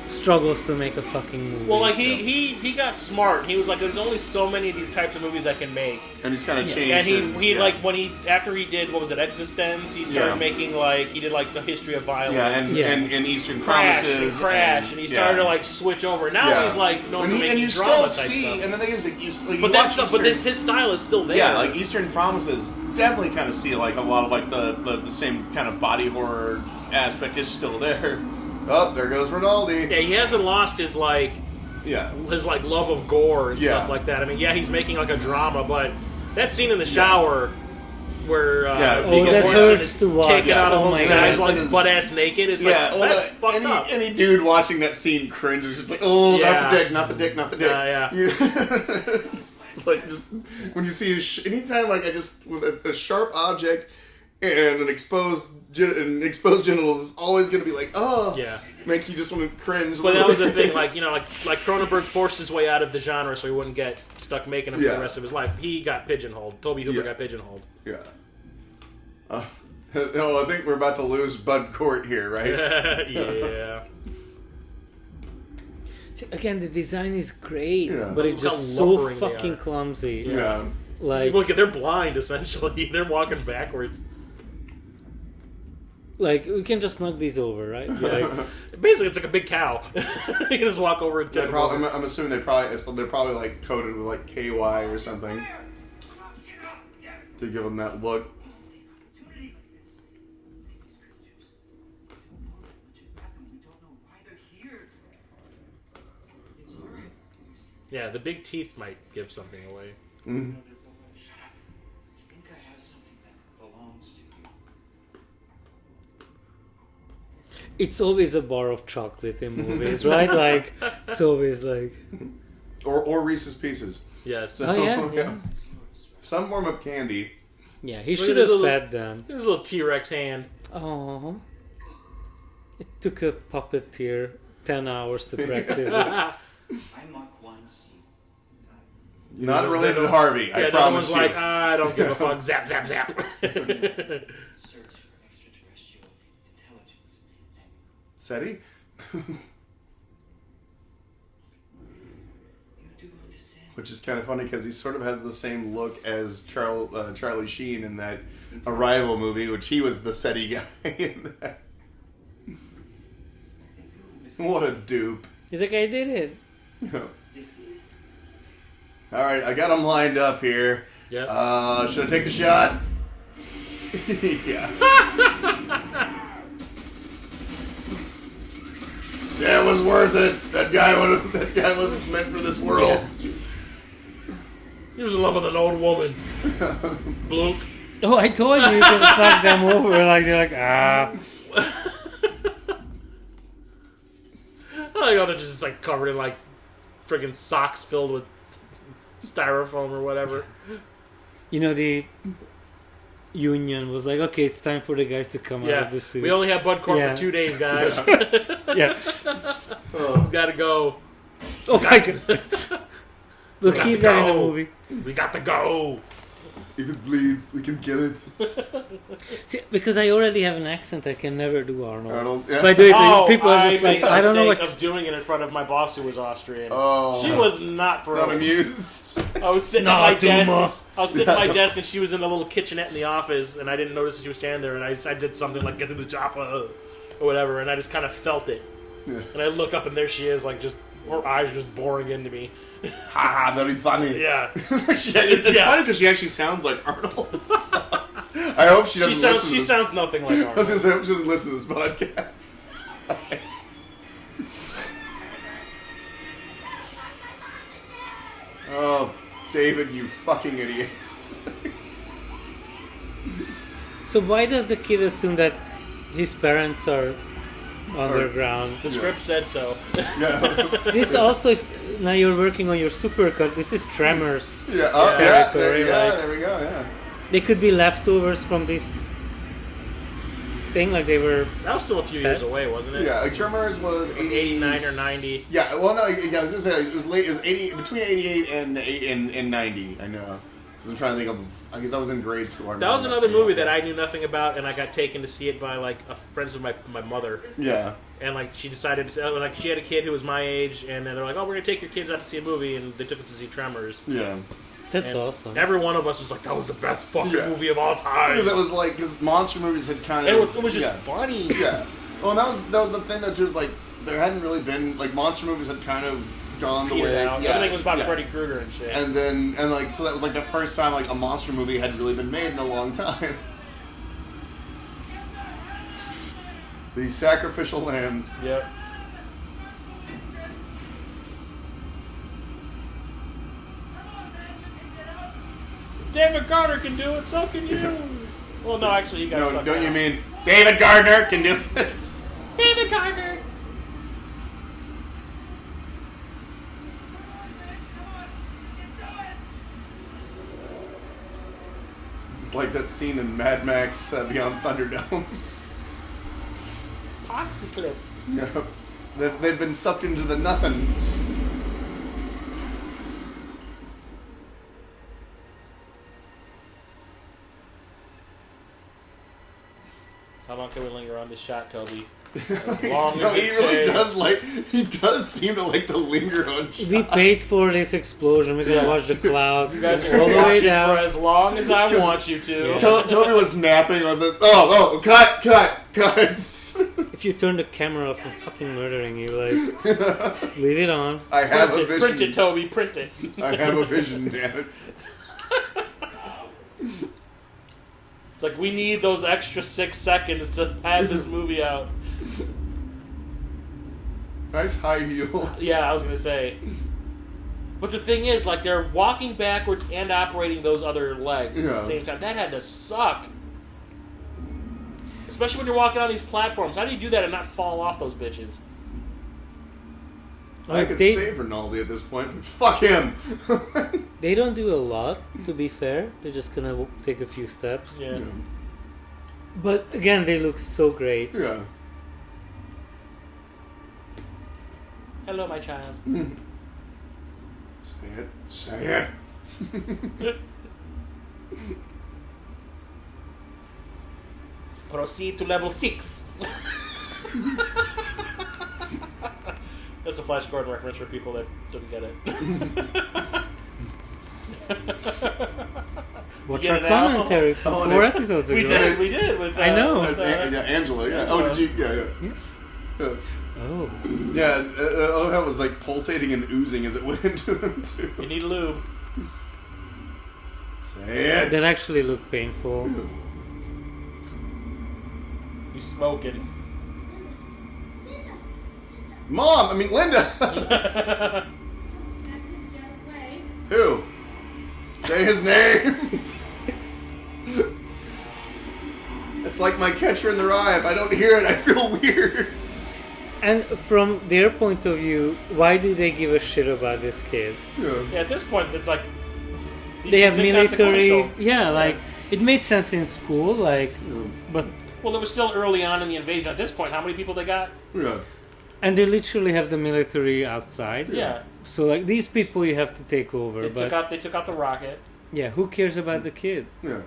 struggles to make a fucking movie? Well, like he got smart. He was like, "There's only so many of these types of movies I can make." And he's kind of changed. And he his, like when after he did what was it, Existence? He started making like he did like the history of violence. and Eastern Crash, Promises, and he started to like switch over. Now he's like known for making and you drama still type see, stuff. and the thing is, like, you But that stuff, his style is still there. Yeah, like Eastern Promises, definitely kind of see like a lot of like the same kind of body horror aspect is still there. Oh, there goes Rinaldi. Yeah, he hasn't lost his like love of gore and stuff like that. I mean, he's making like a drama, but that scene in the shower where that hurts to watch. taken out of Oh those my guys God. while he's butt ass naked. It's like that's fucked up. Any dude watching that scene cringes. Just like, oh, not the dick, not the dick, not the dick. Yeah. It's like just when you see anytime like with a sharp object and an exposed genital is always going to be like, oh, make you just want to cringe. But that was the thing, like Cronenberg forced his way out of the genre so he wouldn't get stuck making them for the rest of his life. He got pigeonholed. Toby Hooper got pigeonholed. Yeah. No, I think we're about to lose Bud Cort here, right? Yeah. Again, the design is great, Yeah. but it's Look just how so lumbering they fucking are. clumsy. Yeah. Like, Look, they're blind essentially. They're walking backwards. we can just knock these over, right? Basically, it's like a big cow. You can just walk over and tip They it probably, over. I'm assuming they're probably like coated with like KY or something to give them that look. Yeah, the big teeth might give something away. Mm. I think I have something that belongs to you. It's always a bar of chocolate in movies, right? Like, it's always like... Or Reese's Pieces. Yes. So, Oh, yeah? Some form of candy. Yeah, he Look should at his have little- fed them. His little T-Rex hand. Oh, it took a puppeteer 10 hours to practice this. I'm Mark Weinstein. Not related to Harvey, I Yeah, the other promise one's you. like, I don't give a fuck. Zap, zap, zap. Search for extraterrestrial intelligence. SETI? You do understand. Which is kind of funny because he sort of has the same look as Charlie Sheen in that Arrival movie, which he was the SETI guy in that. What a dupe. He's like, I did it. Alright, I got him lined up here. Yep. Should I take the shot? Yeah. Yeah, it was worth it. That guy wasn't meant for this world. He was in love with an old woman. Bloop. Oh, I told you can knock them over. Like, they're like, ah. I know they're just like covered in like friggin' socks filled with styrofoam or whatever. You know, the union was like, okay, it's time for the guys to come out Yeah, of the suit. we only have Bud Corp Yeah. for 2 days, guys. Yeah. Oh. Gotta go. Oh my god. We'll Got keep to that in the go. movie. We got to go. If it bleeds, we can kill it. See, because I already have an accent, I can never do Arnold. Arnold, yeah. If I do it, Oh, people are I just made like, the I don't know mistake what. of doing it in front of my boss who was Austrian. Oh. She was not Not thrilled. amused. I was sitting at my Snot, Duma. desk. I was sitting at my desk, and she was in the little kitchenette in the office, and I didn't notice that she was standing there. And I did something like "get to the chopper" or whatever, and I just kind of felt it. Yeah. And I look up, and there she is, like just her eyes just boring into me. Haha, very funny. Yeah, It's funny because she actually sounds like Arnold. I hope she doesn't listen to she this. sounds nothing like I was Arnold. going to say, I hope she doesn't listen to this podcast. Oh, David, you fucking idiot. So why does the kid assume that his parents are underground? The script said so. Yeah. This also, if now you're working on your supercut, this is Tremors. Yeah, oh, yeah, Territory, like- there we go, yeah. They could be leftovers from this thing, like they were. That was still a few years Pets. away, wasn't it? Yeah, like Tremors was 89 or 90. Yeah, well, no, yeah, I was gonna say it was late. It was 80 between 88 and 90. I know, because I'm trying to think of. I guess I was in grade school. That was another movie that I knew nothing about, and I got taken to see it by like friends of my mother. Yeah. And like she decided, like she had a kid who was my age, and then they're like, "Oh, we're gonna take your kids out to see a movie," and they took us to see Tremors. Yeah. That's And awesome. Every one of us was like, "That was the best fucking Yeah. movie of all time." Because it was like because monster movies had kind of. It was just yeah. funny. Yeah. Well, and that was the thing that just like there hadn't really been like monster movies had kind of gone the Petered way. out. Yeah, Everything was about yeah. Freddy Krueger and shit. And then like so that was like the first time like a monster movie had really been made in a long time. The sacrificial lambs. Yep. David Gardner can do it, so can you. Well, no, actually, you got No, sucked don't you out. mean David Gardner can do this? David Gardner? It's like that scene in Mad Max Beyond Thunderdome. Poxyclips. Yeah. They've been sucked into the nothing. How long can we linger on this shot, Toby? As long No, as he it really takes. does like. He does seem to like to linger on shots. We paid for this explosion. We could watch the cloud You guys all are the way watching for down. as long as I 'cause- want you to. Yeah. Toby was napping. I was like, oh, cut. If you turn the camera off, I'm fucking murdering you. Like, just leave it on. I have a vision. Print it, Toby. Print it. I have a vision, damn it. It's like we need those extra 6 seconds to pad this movie out. Nice high heels. Yeah, I was gonna say. But the thing is, like, they're walking backwards and operating those other legs at the Yeah. same time. That had to suck. Especially when you're walking on these platforms. How do you do that and not fall off those bitches? I could they, save Rinaldi at this point, but fuck him. they don't do a lot, to be fair. They're just gonna take a few steps. Yeah. But again, they look so great. Yeah. Hello, my child. Say it. Proceed to level 6. That's a Flash Gordon reference for people that don't get it. Watch Get our it now? commentary from Oh, 4 no. episodes ago. We did. We did. With, I know. with, Angela, yeah. Oh, did you? Yeah. Oh. Yeah, that was like pulsating and oozing as it went into them, too. You need lube. Say it. That actually looked painful. You smoking. Mom! I mean, Linda! Who? Say his name! It's like my Catcher in the Rye. If I don't hear it, I feel weird. And from their point of view, why do they give a shit about this kid? Yeah. Yeah, at this point, it's like They have military. inconsequential. Yeah, like it made sense in school, like, but Well, it was still early on in the invasion. At this point, how many people they got? Yeah. and they literally have the military outside. Yeah, So like these people, you have to take over. they But took out the rocket. yeah, who cares about the kid? Yeah.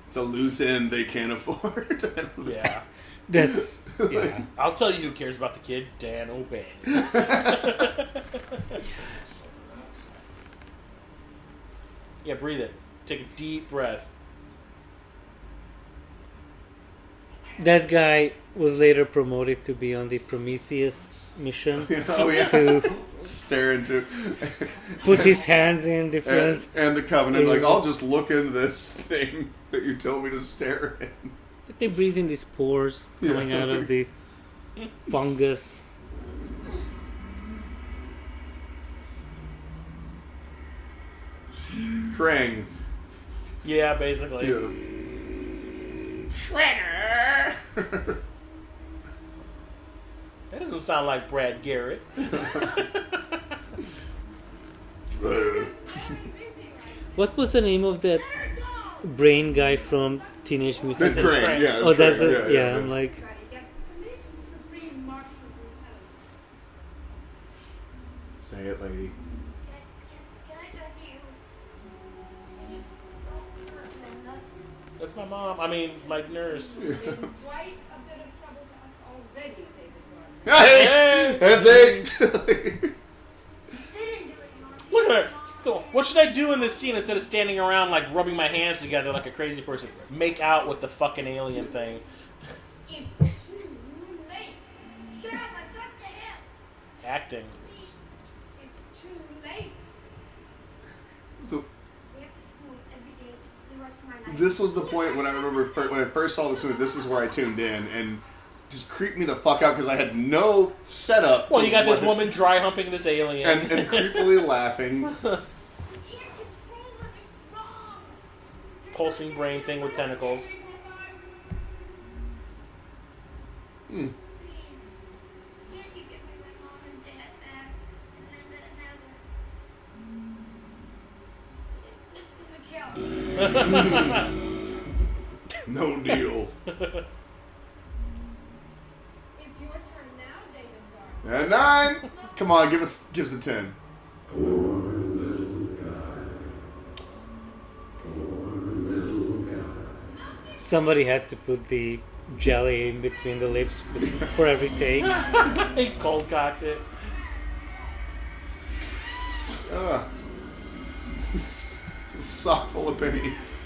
It's a loose end they can't afford. I don't know. Yeah, That's yeah. I'll tell you who cares about the kid. Dan O'Bannon. Yeah, breathe it. Take a deep breath. That guy was later promoted to be on the Prometheus mission Oh, yeah. to Stare into. put his hands in different. And the Covenant, like, I'll just look into this thing that you told me to stare in. They breathe in these pores coming Yeah. out of the fungus. Krang. Yeah, basically. Yeah. Shredder. That doesn't sound like Brad Garrett. What was the name of that brain guy from Teenage Mutant That's Ninja? Krang, yeah. Oh, that's Krang. it. Yeah, I'm like, Say it, lady. Can I talk to you? That's my mom. I mean, my nurse. Quite a bit of trouble to us already, David Gordon. Hey, that's it. They didn't do it, Mom. Look at her. So, what should I do in this scene instead of standing around like rubbing my hands together like a crazy person? Make out with the fucking alien thing. It's too late. Shut up, I talked to him. Acting. It's too late. So We have to school every day the rest of my life. this was the point when I remember when I first saw this movie. This is where I tuned in and just creeped me the fuck out because I had no setup. Well, to you got this what- woman dry humping this alien. and creepily laughing. You can't control her, it's wrong. Pulsing brain thing with tentacles. Hmm. Please. Can't you give me my mom and dad back? And then never. Mrs. McKell. No deal. It's your turn now, David Gordon. And 9. Come on, give us a 10. somebody had to put the jelly in between the lips for every take. He cold cocked it. Sock full of pennies.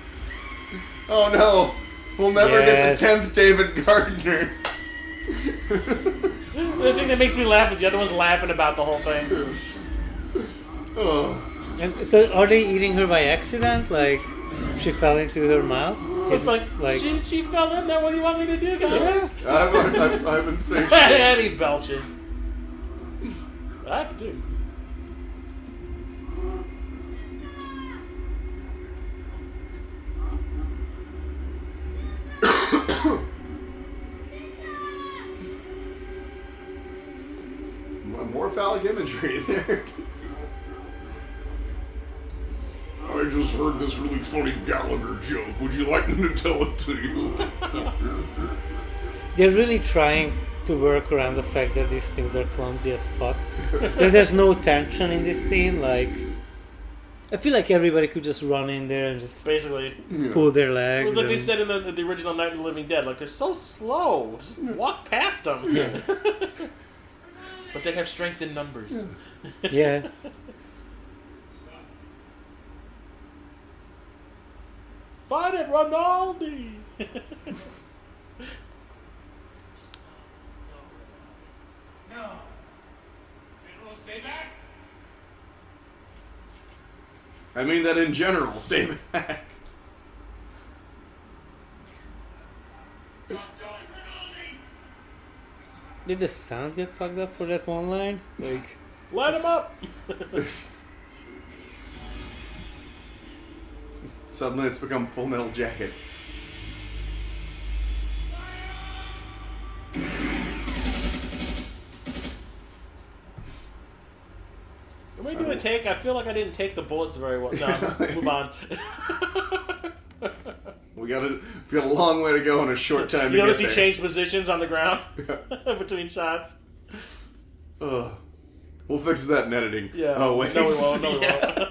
Oh no! We'll never get the 10th David Gardner. The thing that makes me laugh is the other one's laughing about the whole thing. Oh. And so, are they eating her by accident? Like, she fell into her mouth? It's like she fell in there. What do you want me to do, guys? I haven't said shit. And he belches. I can do. More phallic imagery there. I just heard this really funny Gallagher joke. Would you like me to tell it to you? They're really trying to work around the fact that these things are clumsy as fuck. Because there's no tension in this scene. Like, I feel like everybody could just run in there and just basically pull their legs. It was like they said in the original Night of the Living Dead. Like, they're so slow. Just walk past them. Yeah. But they have strength in numbers. Yes. Fight it, Ronaldo! No. Stay back. I mean that in general. Stay back. Did the sound get fucked up for that one line? Like, light him up! Suddenly it's become Full Metal Jacket. Can we do a take? I feel like I didn't take the bullets very well. No, move on. We got a long way to go and a short time to You notice get he there. changed positions on the ground between shots? We'll fix that in editing. Yeah. Oh, wait. No, we won't. No, we won't.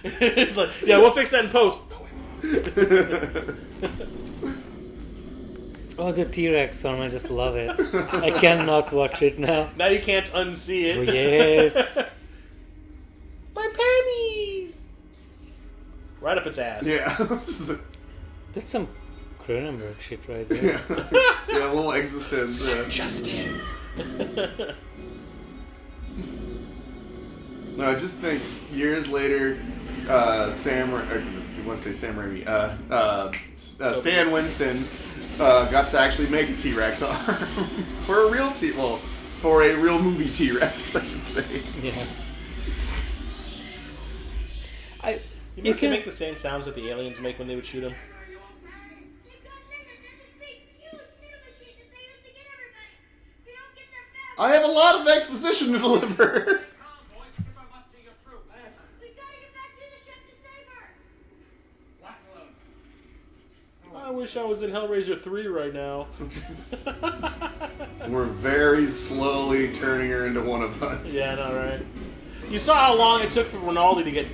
It's like, yeah, we'll fix that in post. oh, the T-Rex arm, I just love it. I cannot watch it now. Now you can't unsee it. Oh, yes. My pennies! Right up its ass. Yeah. That's some Cronenberg shit right there. Yeah, a little existence. Suggestive. No, I just think years later, Stan Winston got to actually make a T-Rex arm for a real for a real movie T-Rex, I should say. Yeah. You must make the same sounds that the aliens make when they would shoot him. I have a lot of exposition to deliver. I wish I was in Hellraiser 3 right now. We're very slowly turning her into one of us. Yeah, I know, right? You saw how long it took for Ronaldo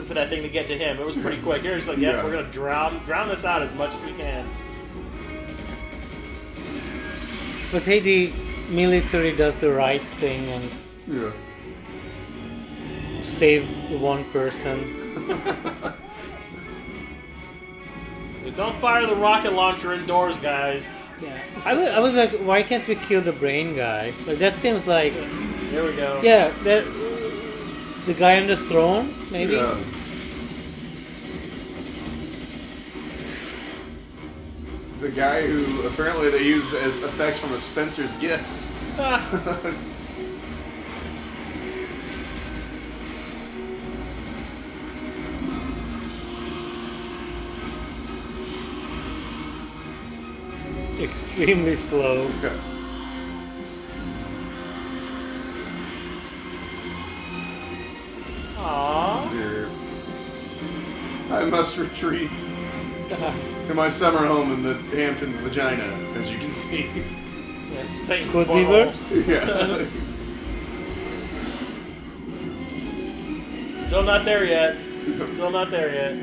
for that thing to get to him. It was pretty quick. Here, it's like, yeah, we're gonna drown this out as much as we can. But hey, the military does the right thing and save one person. Don't fire the rocket launcher indoors, guys. Yeah, I was like, why can't we kill the brain guy? Like, that seems like... There we go. Yeah, the guy on the throne, maybe? Yeah. The guy who apparently they used as effects from a Spencer's Gifts. Extremely slow. Aww. Dear. I must retreat to my summer home in the Hamptons vagina, as you can see. Yeah, Satan's Could be butthole. worse. Yeah. Still not there yet. Still not there yet.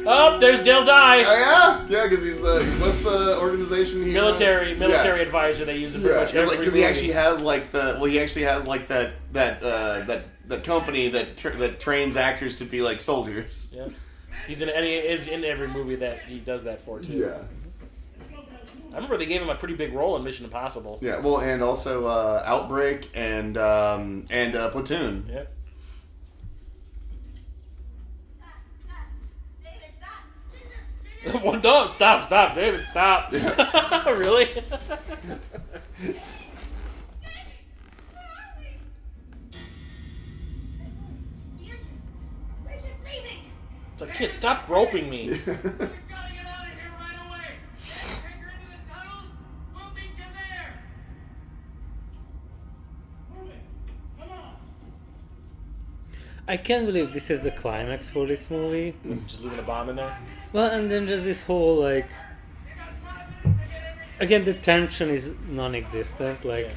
Oh, there's Dale Dye. Oh, yeah, because he's the what's the organization here? Military advisor they use in pretty much every because he actually has like that company that trains actors to be like soldiers. Yeah, he is in every movie that he does that for too. Yeah. I remember they gave him a pretty big role in Mission Impossible. Yeah, well, and also Outbreak and Platoon. Yep. Well, no, stop, David, stop. Yeah. Really? It's like, kid, stop groping me. You've got to get out of here right away. Take her into the tunnels. We'll meet you there. Move it. Come on. I can't believe this is the climax for this movie. Just leaving a bomb in there? Well, and then just this whole, like... Again, the tension is non-existent. Like,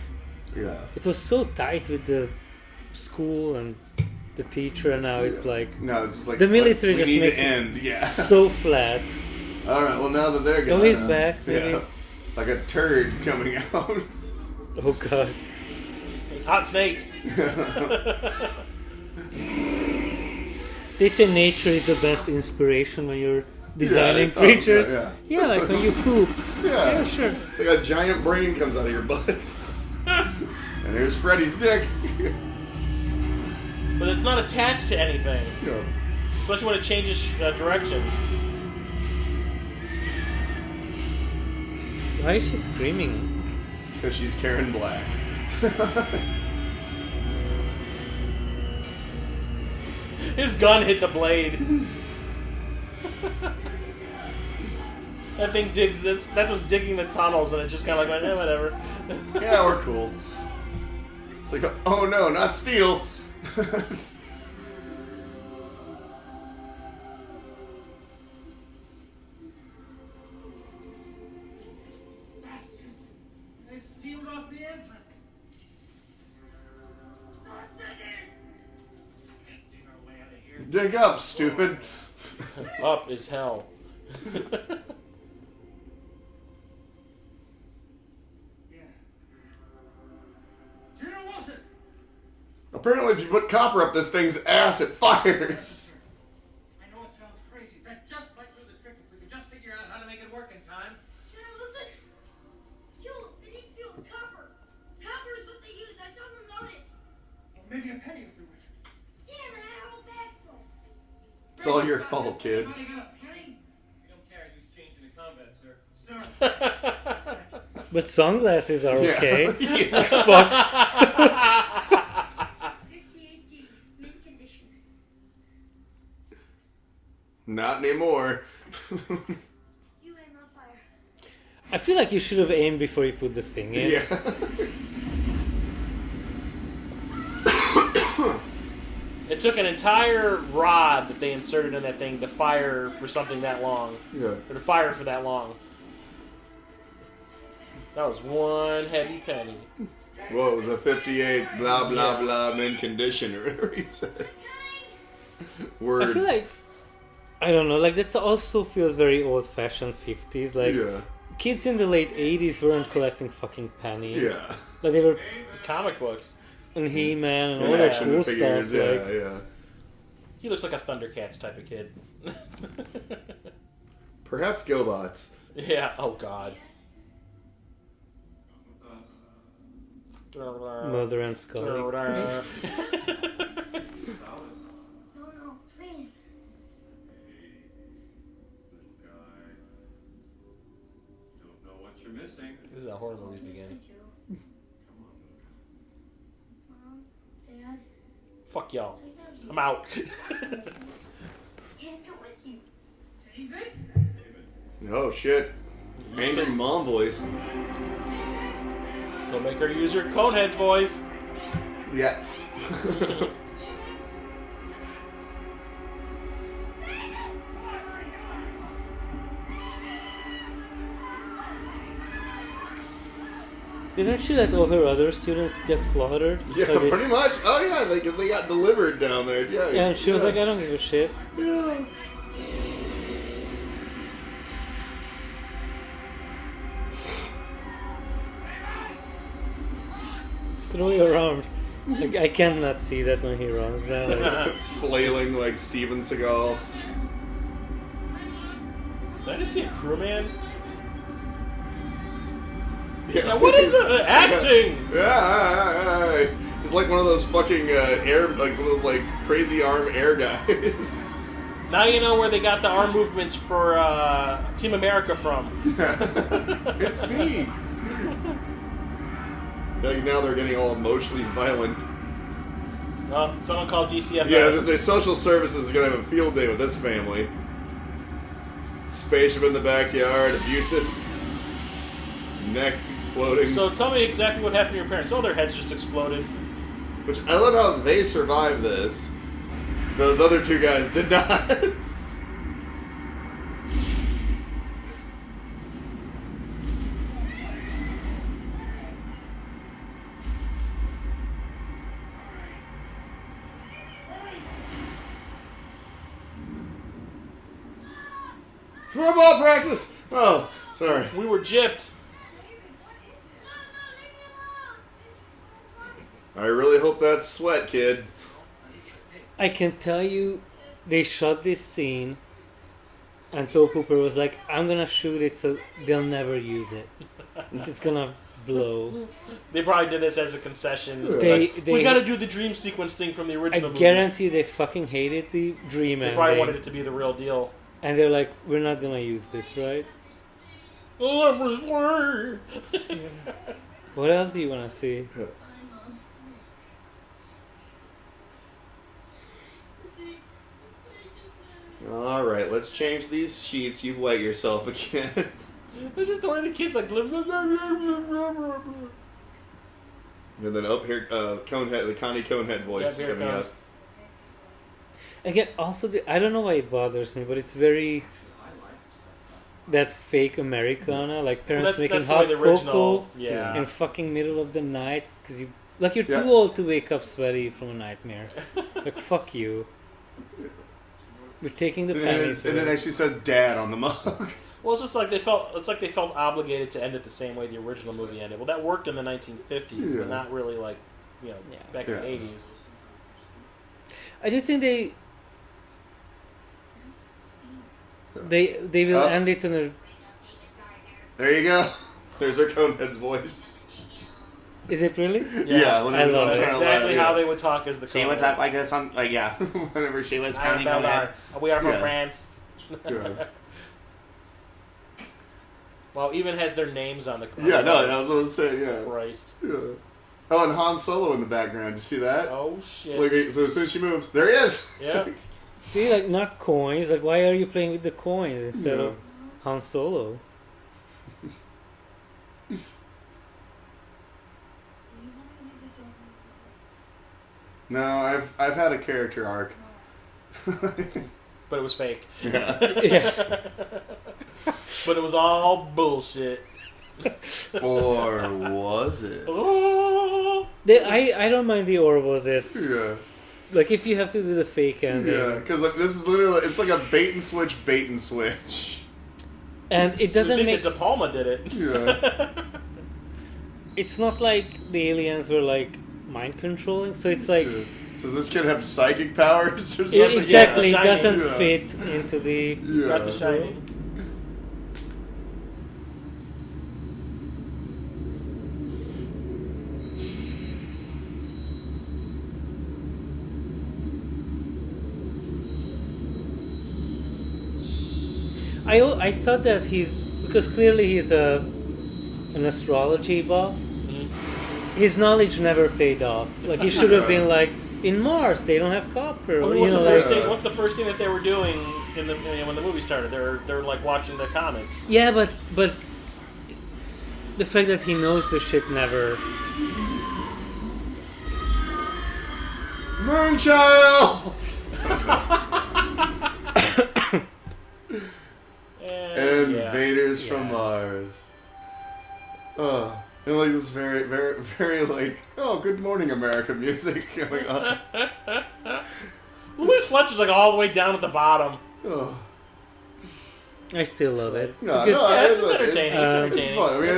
Yeah. it was so tight with the school and the teacher, and now it's like... No, it's just like the military we just need makes to it end. Yeah. so flat. All right. Well, now that they're gone, Oh, he's back, maybe. Yeah, like a turd coming out. Oh, God. Hot snakes. They say nature is the best inspiration when you're designing creatures. Yeah. Like when you poop. Yeah. Yeah, sure. It's like a giant brain comes out of your butts. And here's Freddy's dick. But it's not attached to anything. Yeah. Especially when it changes direction. Why is she screaming? Because she's Karen Black. His gun hit the blade. That thing digs this. That's what's digging the tunnels, and it just kind of like, whatever. Yeah, we're cool. It's like, oh no, not steel. Bastards. They've sealed off the entrance. Start digging. Can't dig our way out of here. Dig up, stupid. Up is hell. Apparently, if you put copper up this thing's ass, it fires. I know it sounds crazy. That just might do the trick if we could just figure out how to make it work in time. General, listen. Joel, it needs to be with copper. Copper is what they use. I saw them notice. Or maybe a penny will do it. Damn it, I had a whole bag full. It's all your fault, kid. Anybody got a penny? We don't carry these change into combat, sir. Sir. But sunglasses are okay. Yeah. Fuck. 68D, mint condition. Not anymore. You aim on fire. I feel like you should have aimed before you put the thing in. Yeah. It took an entire rod that they inserted in that thing to fire for something that long. Yeah. Or to fire for that long. That was one heavy penny. Well, it was a 58 blah blah blah mint condition or whatever he said. Words. I feel like, I don't know, like that also feels very old-fashioned 50s. Like, Yeah. kids in the late 80s weren't collecting fucking pennies. Yeah. Like they were, Comic books. and He-Man and all And that action cool figures, stuff. yeah, Like, yeah. He looks like a Thundercats type of kid. Perhaps GoBots. Yeah, oh god. Mother and Scully. No, no, please. Little guy. Don't know what you're missing. This is how horror movies begin. Come on, little Mom, Dad, Fuck y'all. I love you. I'm out. Can't go with you. David? Oh shit. Angry mom voice. Don't make her use her Conehead's voice. Yet. Didn't she let all her other students get slaughtered? Yeah, By this- pretty much. Oh yeah, because they got delivered down there. Yeah. Yeah, and she was like, I don't give a shit. Yeah. throw your arms. Like, I cannot see that when he runs now. Like, Flailing like Steven Seagal. Did I just see a crewman? Yeah. Now, what is it? Acting! Yeah. It's like one of those fucking air, like one of those like crazy arm air guys. Now you know where they got the arm movements for Team America from. It's me. Like now they're getting all emotionally violent. Well, someone called DCFS. Yeah, I was gonna say social services is gonna have a field day with this family. Spaceship in the backyard, abusive. Necks exploding. So tell me exactly what happened to your parents. Oh, their heads just exploded. Which I love how they survived this. Those other two guys did not. Football practice! Oh, sorry. We were gypped. I really hope that's sweat, kid. I can tell you, they shot this scene, and Toe Hooper was like, I'm gonna shoot it so they'll never use it. It's gonna blow. They probably did this as a concession. They we gotta do the dream sequence thing from the I original movie. guarantee they fucking hated the dream They ending. probably wanted it to be the real deal. And they're like, we're not gonna use this, right? What else do you wanna see? Alright, let's change these sheets. You've wet yourself again. It's just the way the kids like. And then up here, Conehead, the Connie Conehead voice Yeah, here it coming comes. out. Again, also, I don't know why it bothers me, but it's very... that fake Americana, like parents making that's the hot way the original- cocoa yeah. in fucking middle of the night, because you're Yeah. too old to wake up sweaty from a nightmare. Like, fuck you. We're taking the pennies. And it actually said "Dad" on the mug. Well, it's just like they felt. It's like they felt obligated to end it the same way the original movie ended. Well, that worked in the 1950s, Yeah. but not really like, back in the 80s. I do think they will end it in a... There you go. There's her Conehead's voice. Is it really? Yeah, I whenever love That's it. exactly how they would talk as the. She would talk like this on, like, yeah. Whenever she was counting Conehead. We are from Yeah. France. Yeah. Well, even has their names on the. Yeah, no, that was what I was saying, yeah. Christ. Yeah. Oh, and Han Solo in the background. You see that? Oh shit. Like, so as soon as she moves, there he is. Yeah. See, like, not coins. Like, why are you playing with the coins instead Yeah. of Han Solo? No, I've had a character arc. But it was fake. Yeah. Yeah. But it was all bullshit. Or was it? Oh. I don't mind the or was it. Yeah. Like, if you have to do the fake ending. Yeah, because like, this is literally, it's like a bait and switch. And it doesn't I think make... that De Palma did it. Yeah. It's not like the aliens were, like, mind controlling. So it's like... Yeah. So does this kid have psychic powers or It, something? exactly, Yeah, it doesn't Yeah. fit into the... It's got The Yeah. Shining. I thought that he's... Because clearly he's an astrology buff. His knowledge never paid off. Like, he should have been like, in Mars, they don't have copper. Well, Or, what's, you know, the first like, thing, what's the first thing that they were doing in the when the movie started? They're like watching the comics. yeah, but the fact that he knows the shit never... Moonchild! Invaders from Mars. And like this very, very, very like, oh, good morning, America music going on. Louise Fletcher's like all the way down at the bottom. Oh. I still love it. No, It's a good- it's entertaining. It's entertaining. It's fun. I mean,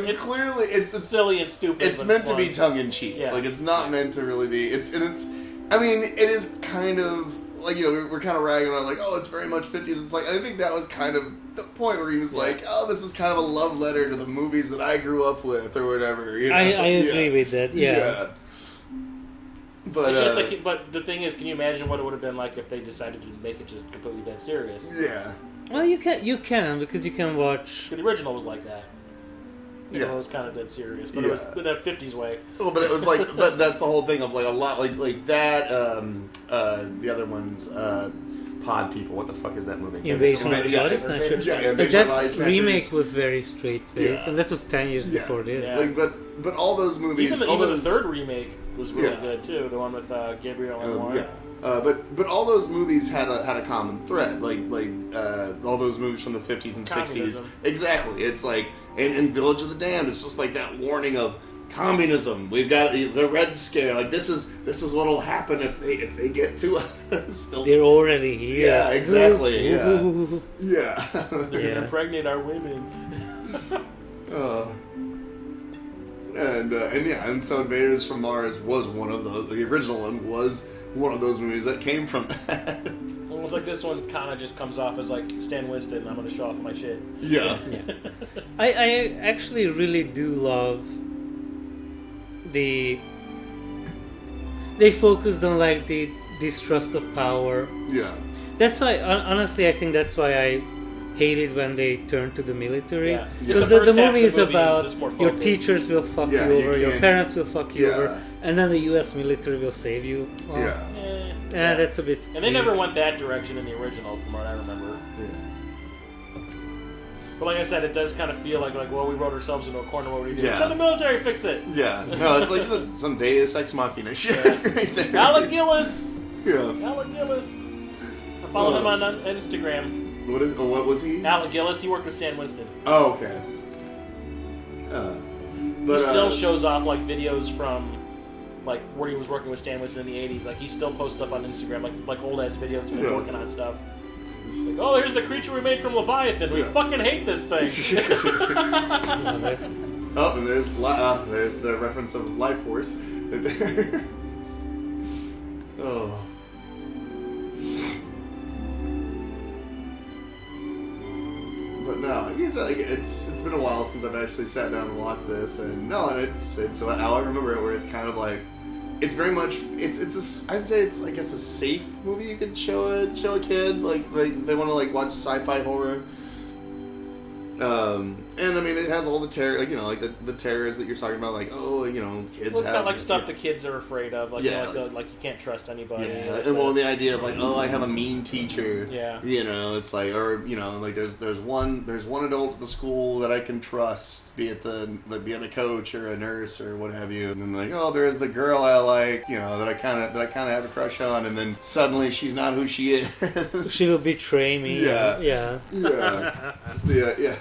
it's clearly it's silly and stupid. It's but meant to fun. be tongue in cheek. Yeah. Like it's not meant to really be. I mean, it is kind of like, you know, we're kind of ragging on like, oh, it's very much 50s. It's like, I think that was kind of the point where he was like, oh, this is kind of a love letter to the movies that I grew up with or whatever. You know? I agree with that. Yeah. But It's just like, but the thing is, can you imagine what it would have been like if they decided to make it just completely dead serious? Yeah. Well, you can because you can watch. The original was like that. You know, it was kind of dead serious, but it was in a 50s way. Well, but it was like, but that's the whole thing of like a lot like that. The other ones, Pod People. What the fuck is that movie? Invasion of the Body Snatchers. Yeah, But that remake was very straight faced, and that was 10 years before this. Yeah. Like, but all those movies, Even the third remake was really good too. The one with Gabriel and Warren. But all those movies had a common thread, like all those movies from the 50s and 60s. Exactly, it's like in Village of the Damned, it's just like that warning of communism. We've got the Red Scare. Like this is what'll happen if they get to us. They're already here. Yeah, exactly. Ooh. Yeah. They're gonna impregnate our women. And so Invaders from Mars was one of those. The original one was one of those movies that came from that. Almost like this one kind of just comes off as like Stan Winston. I'm gonna show off my shit. Yeah. I actually really do love they focused on like the distrust of power. Yeah. That's why honestly I think that's why I hated when they turned to the military. Yeah. Because The the first half movie of is the movie about is more your focused. teachers will fuck you over, your parents will fuck you over, and then the US military will save you. Well, that's a bit And they never went that direction in the original, from what I remember. But like I said, it does kind of feel like well, we wrote ourselves into a corner. What do we do? Let the military fix it. Yeah. No, it's like some Deus Ex Machina shit right there. Alec Gillis. Yeah. Alec Gillis. I follow him on Instagram. What was he? Alec Gillis. He worked with Stan Winston. Oh, okay. But he still shows off like videos from like where he was working with Stan Winston in the 80s. Like he still posts stuff on Instagram, like old ass videos of him working on stuff. Like, oh, here's the creature we made from Leviathan. We fucking hate this thing. Oh, and there's the reference of Life Force. Oh. But no, I guess it's been a while since I've actually sat down and watched this, and it's how I remember it, where it's kind of like it's very much I'd say it's I guess a safe movie you could show a kid like they want to like watch sci-fi horror. And I mean, it has all the terror, like, you know, like the terrors that you're talking about, like, oh, you know, kids. Well, it's got like stuff the kids are afraid of, like, Yeah. you know, like you can't trust anybody. Yeah, like and well, the idea of like, oh, I have a mean teacher. Yeah. You know, it's like, or you know, like there's one adult at the school that I can trust, be it a coach or a nurse or what have you, and then like, oh, there's the girl I like, you know, that I kind of have a crush on, and then suddenly she's not who she is. She will betray me. Yeah.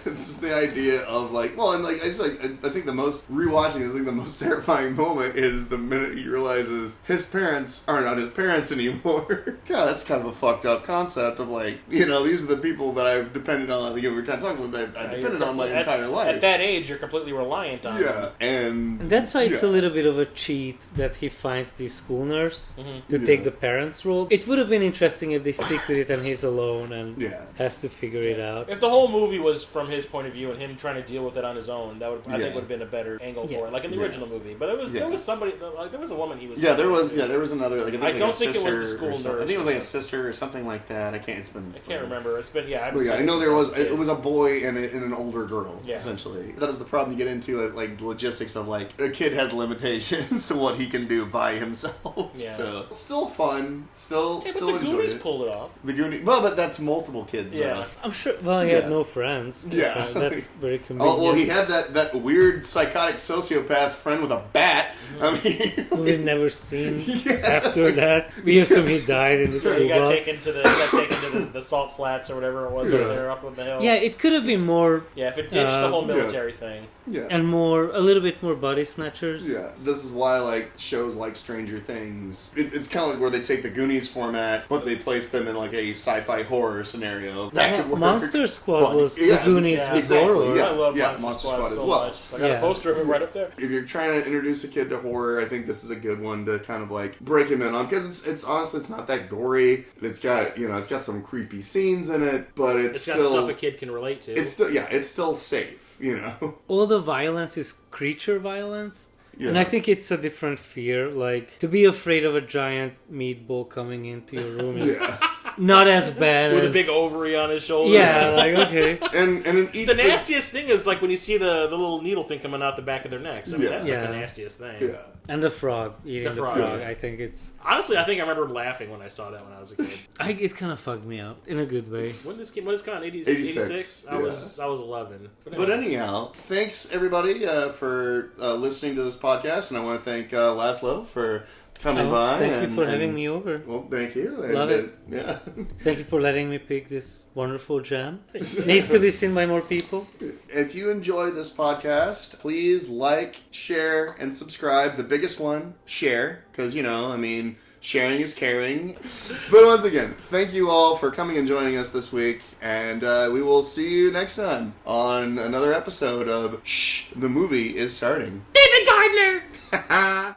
It's just the idea of like, well, and like I think the most rewatching is like the most terrifying moment is the minute he realizes his parents are not his parents anymore. God, that's kind of a fucked up concept of like, you know, these are the people that I've depended on. Like, we're kind of talking about that I've depended on my entire life. At that age, you're completely reliant on them. And that's why it's a little bit of a cheat that he finds the school nurse to take the parents' role. It would have been interesting if they stick with it and he's alone and has to figure it out. If the whole movie was from his point of view and him trying to deal with it on his own, that I think would have been a better angle for it, like in the original movie. But there was somebody, like there was a woman he was. Yeah, there was another. Like, I don't think it was the school nurse. I think it was like a sister or something like that. I can't remember. It's been I know there was. It was a boy and an older girl. Yeah. Essentially, that is the problem you get into, like logistics of like a kid has limitations to what he can do by himself. Yeah. So still fun. Still but the Goonies pulled it off. The Goonies. Well, but that's multiple kids. Yeah. Though. I'm sure. Well, he had no friends. Yeah. That's very convenient. Oh, well, he had that weird psychotic sociopath friend with a bat. I mean, we've never seen after that. We assume he died in the school He got bus. taken to the salt flats or whatever it was over there up on the hill. Yeah, it could have been more. Yeah, if it ditched the whole military thing. Yeah. And a little bit more body snatchers. Yeah, this is why like shows like Stranger Things, it's kind of like where they take the Goonies format, but they place them in like a sci-fi horror scenario. That could work. Monster Squad was the Goonies exactly. horror. I love Monster Squad as so well. much. I got a poster of it right up there. If you're trying to introduce a kid to horror, I think this is a good one to kind of like break him in on, because it's honestly it's not that gory. It's got some creepy scenes in it, but it's got still stuff a kid can relate to. It's still safe. All the violence is creature violence. Yeah. And I think it's a different fear. Like, to be afraid of a giant meatball coming into your room is not as bad with as... a big ovary on his shoulder. Yeah, like, okay. and it eats the nastiest thing is like when you see the little needle thing coming out the back of their necks. I mean, that's like the nastiest thing. Yeah. And the frog, eating the frog. I think it's... Honestly, I think I remember laughing when I saw that when I was a kid. It kind of fucked me up in a good way. When did this come out? 86? I was 11. But anyhow, thanks everybody for listening to this podcast, and I want to thank László for coming by. Thank you for having me over. Well, thank you. Love it. Yeah. Thank you for letting me pick this wonderful jam. Needs to be seen by more people. If you enjoy this podcast, please like, share, and subscribe. The biggest one, share, because, sharing is caring. But once again, thank you all for coming and joining us this week, and we will see you next time on another episode of Shh, the Movie is Starting. David Gardner!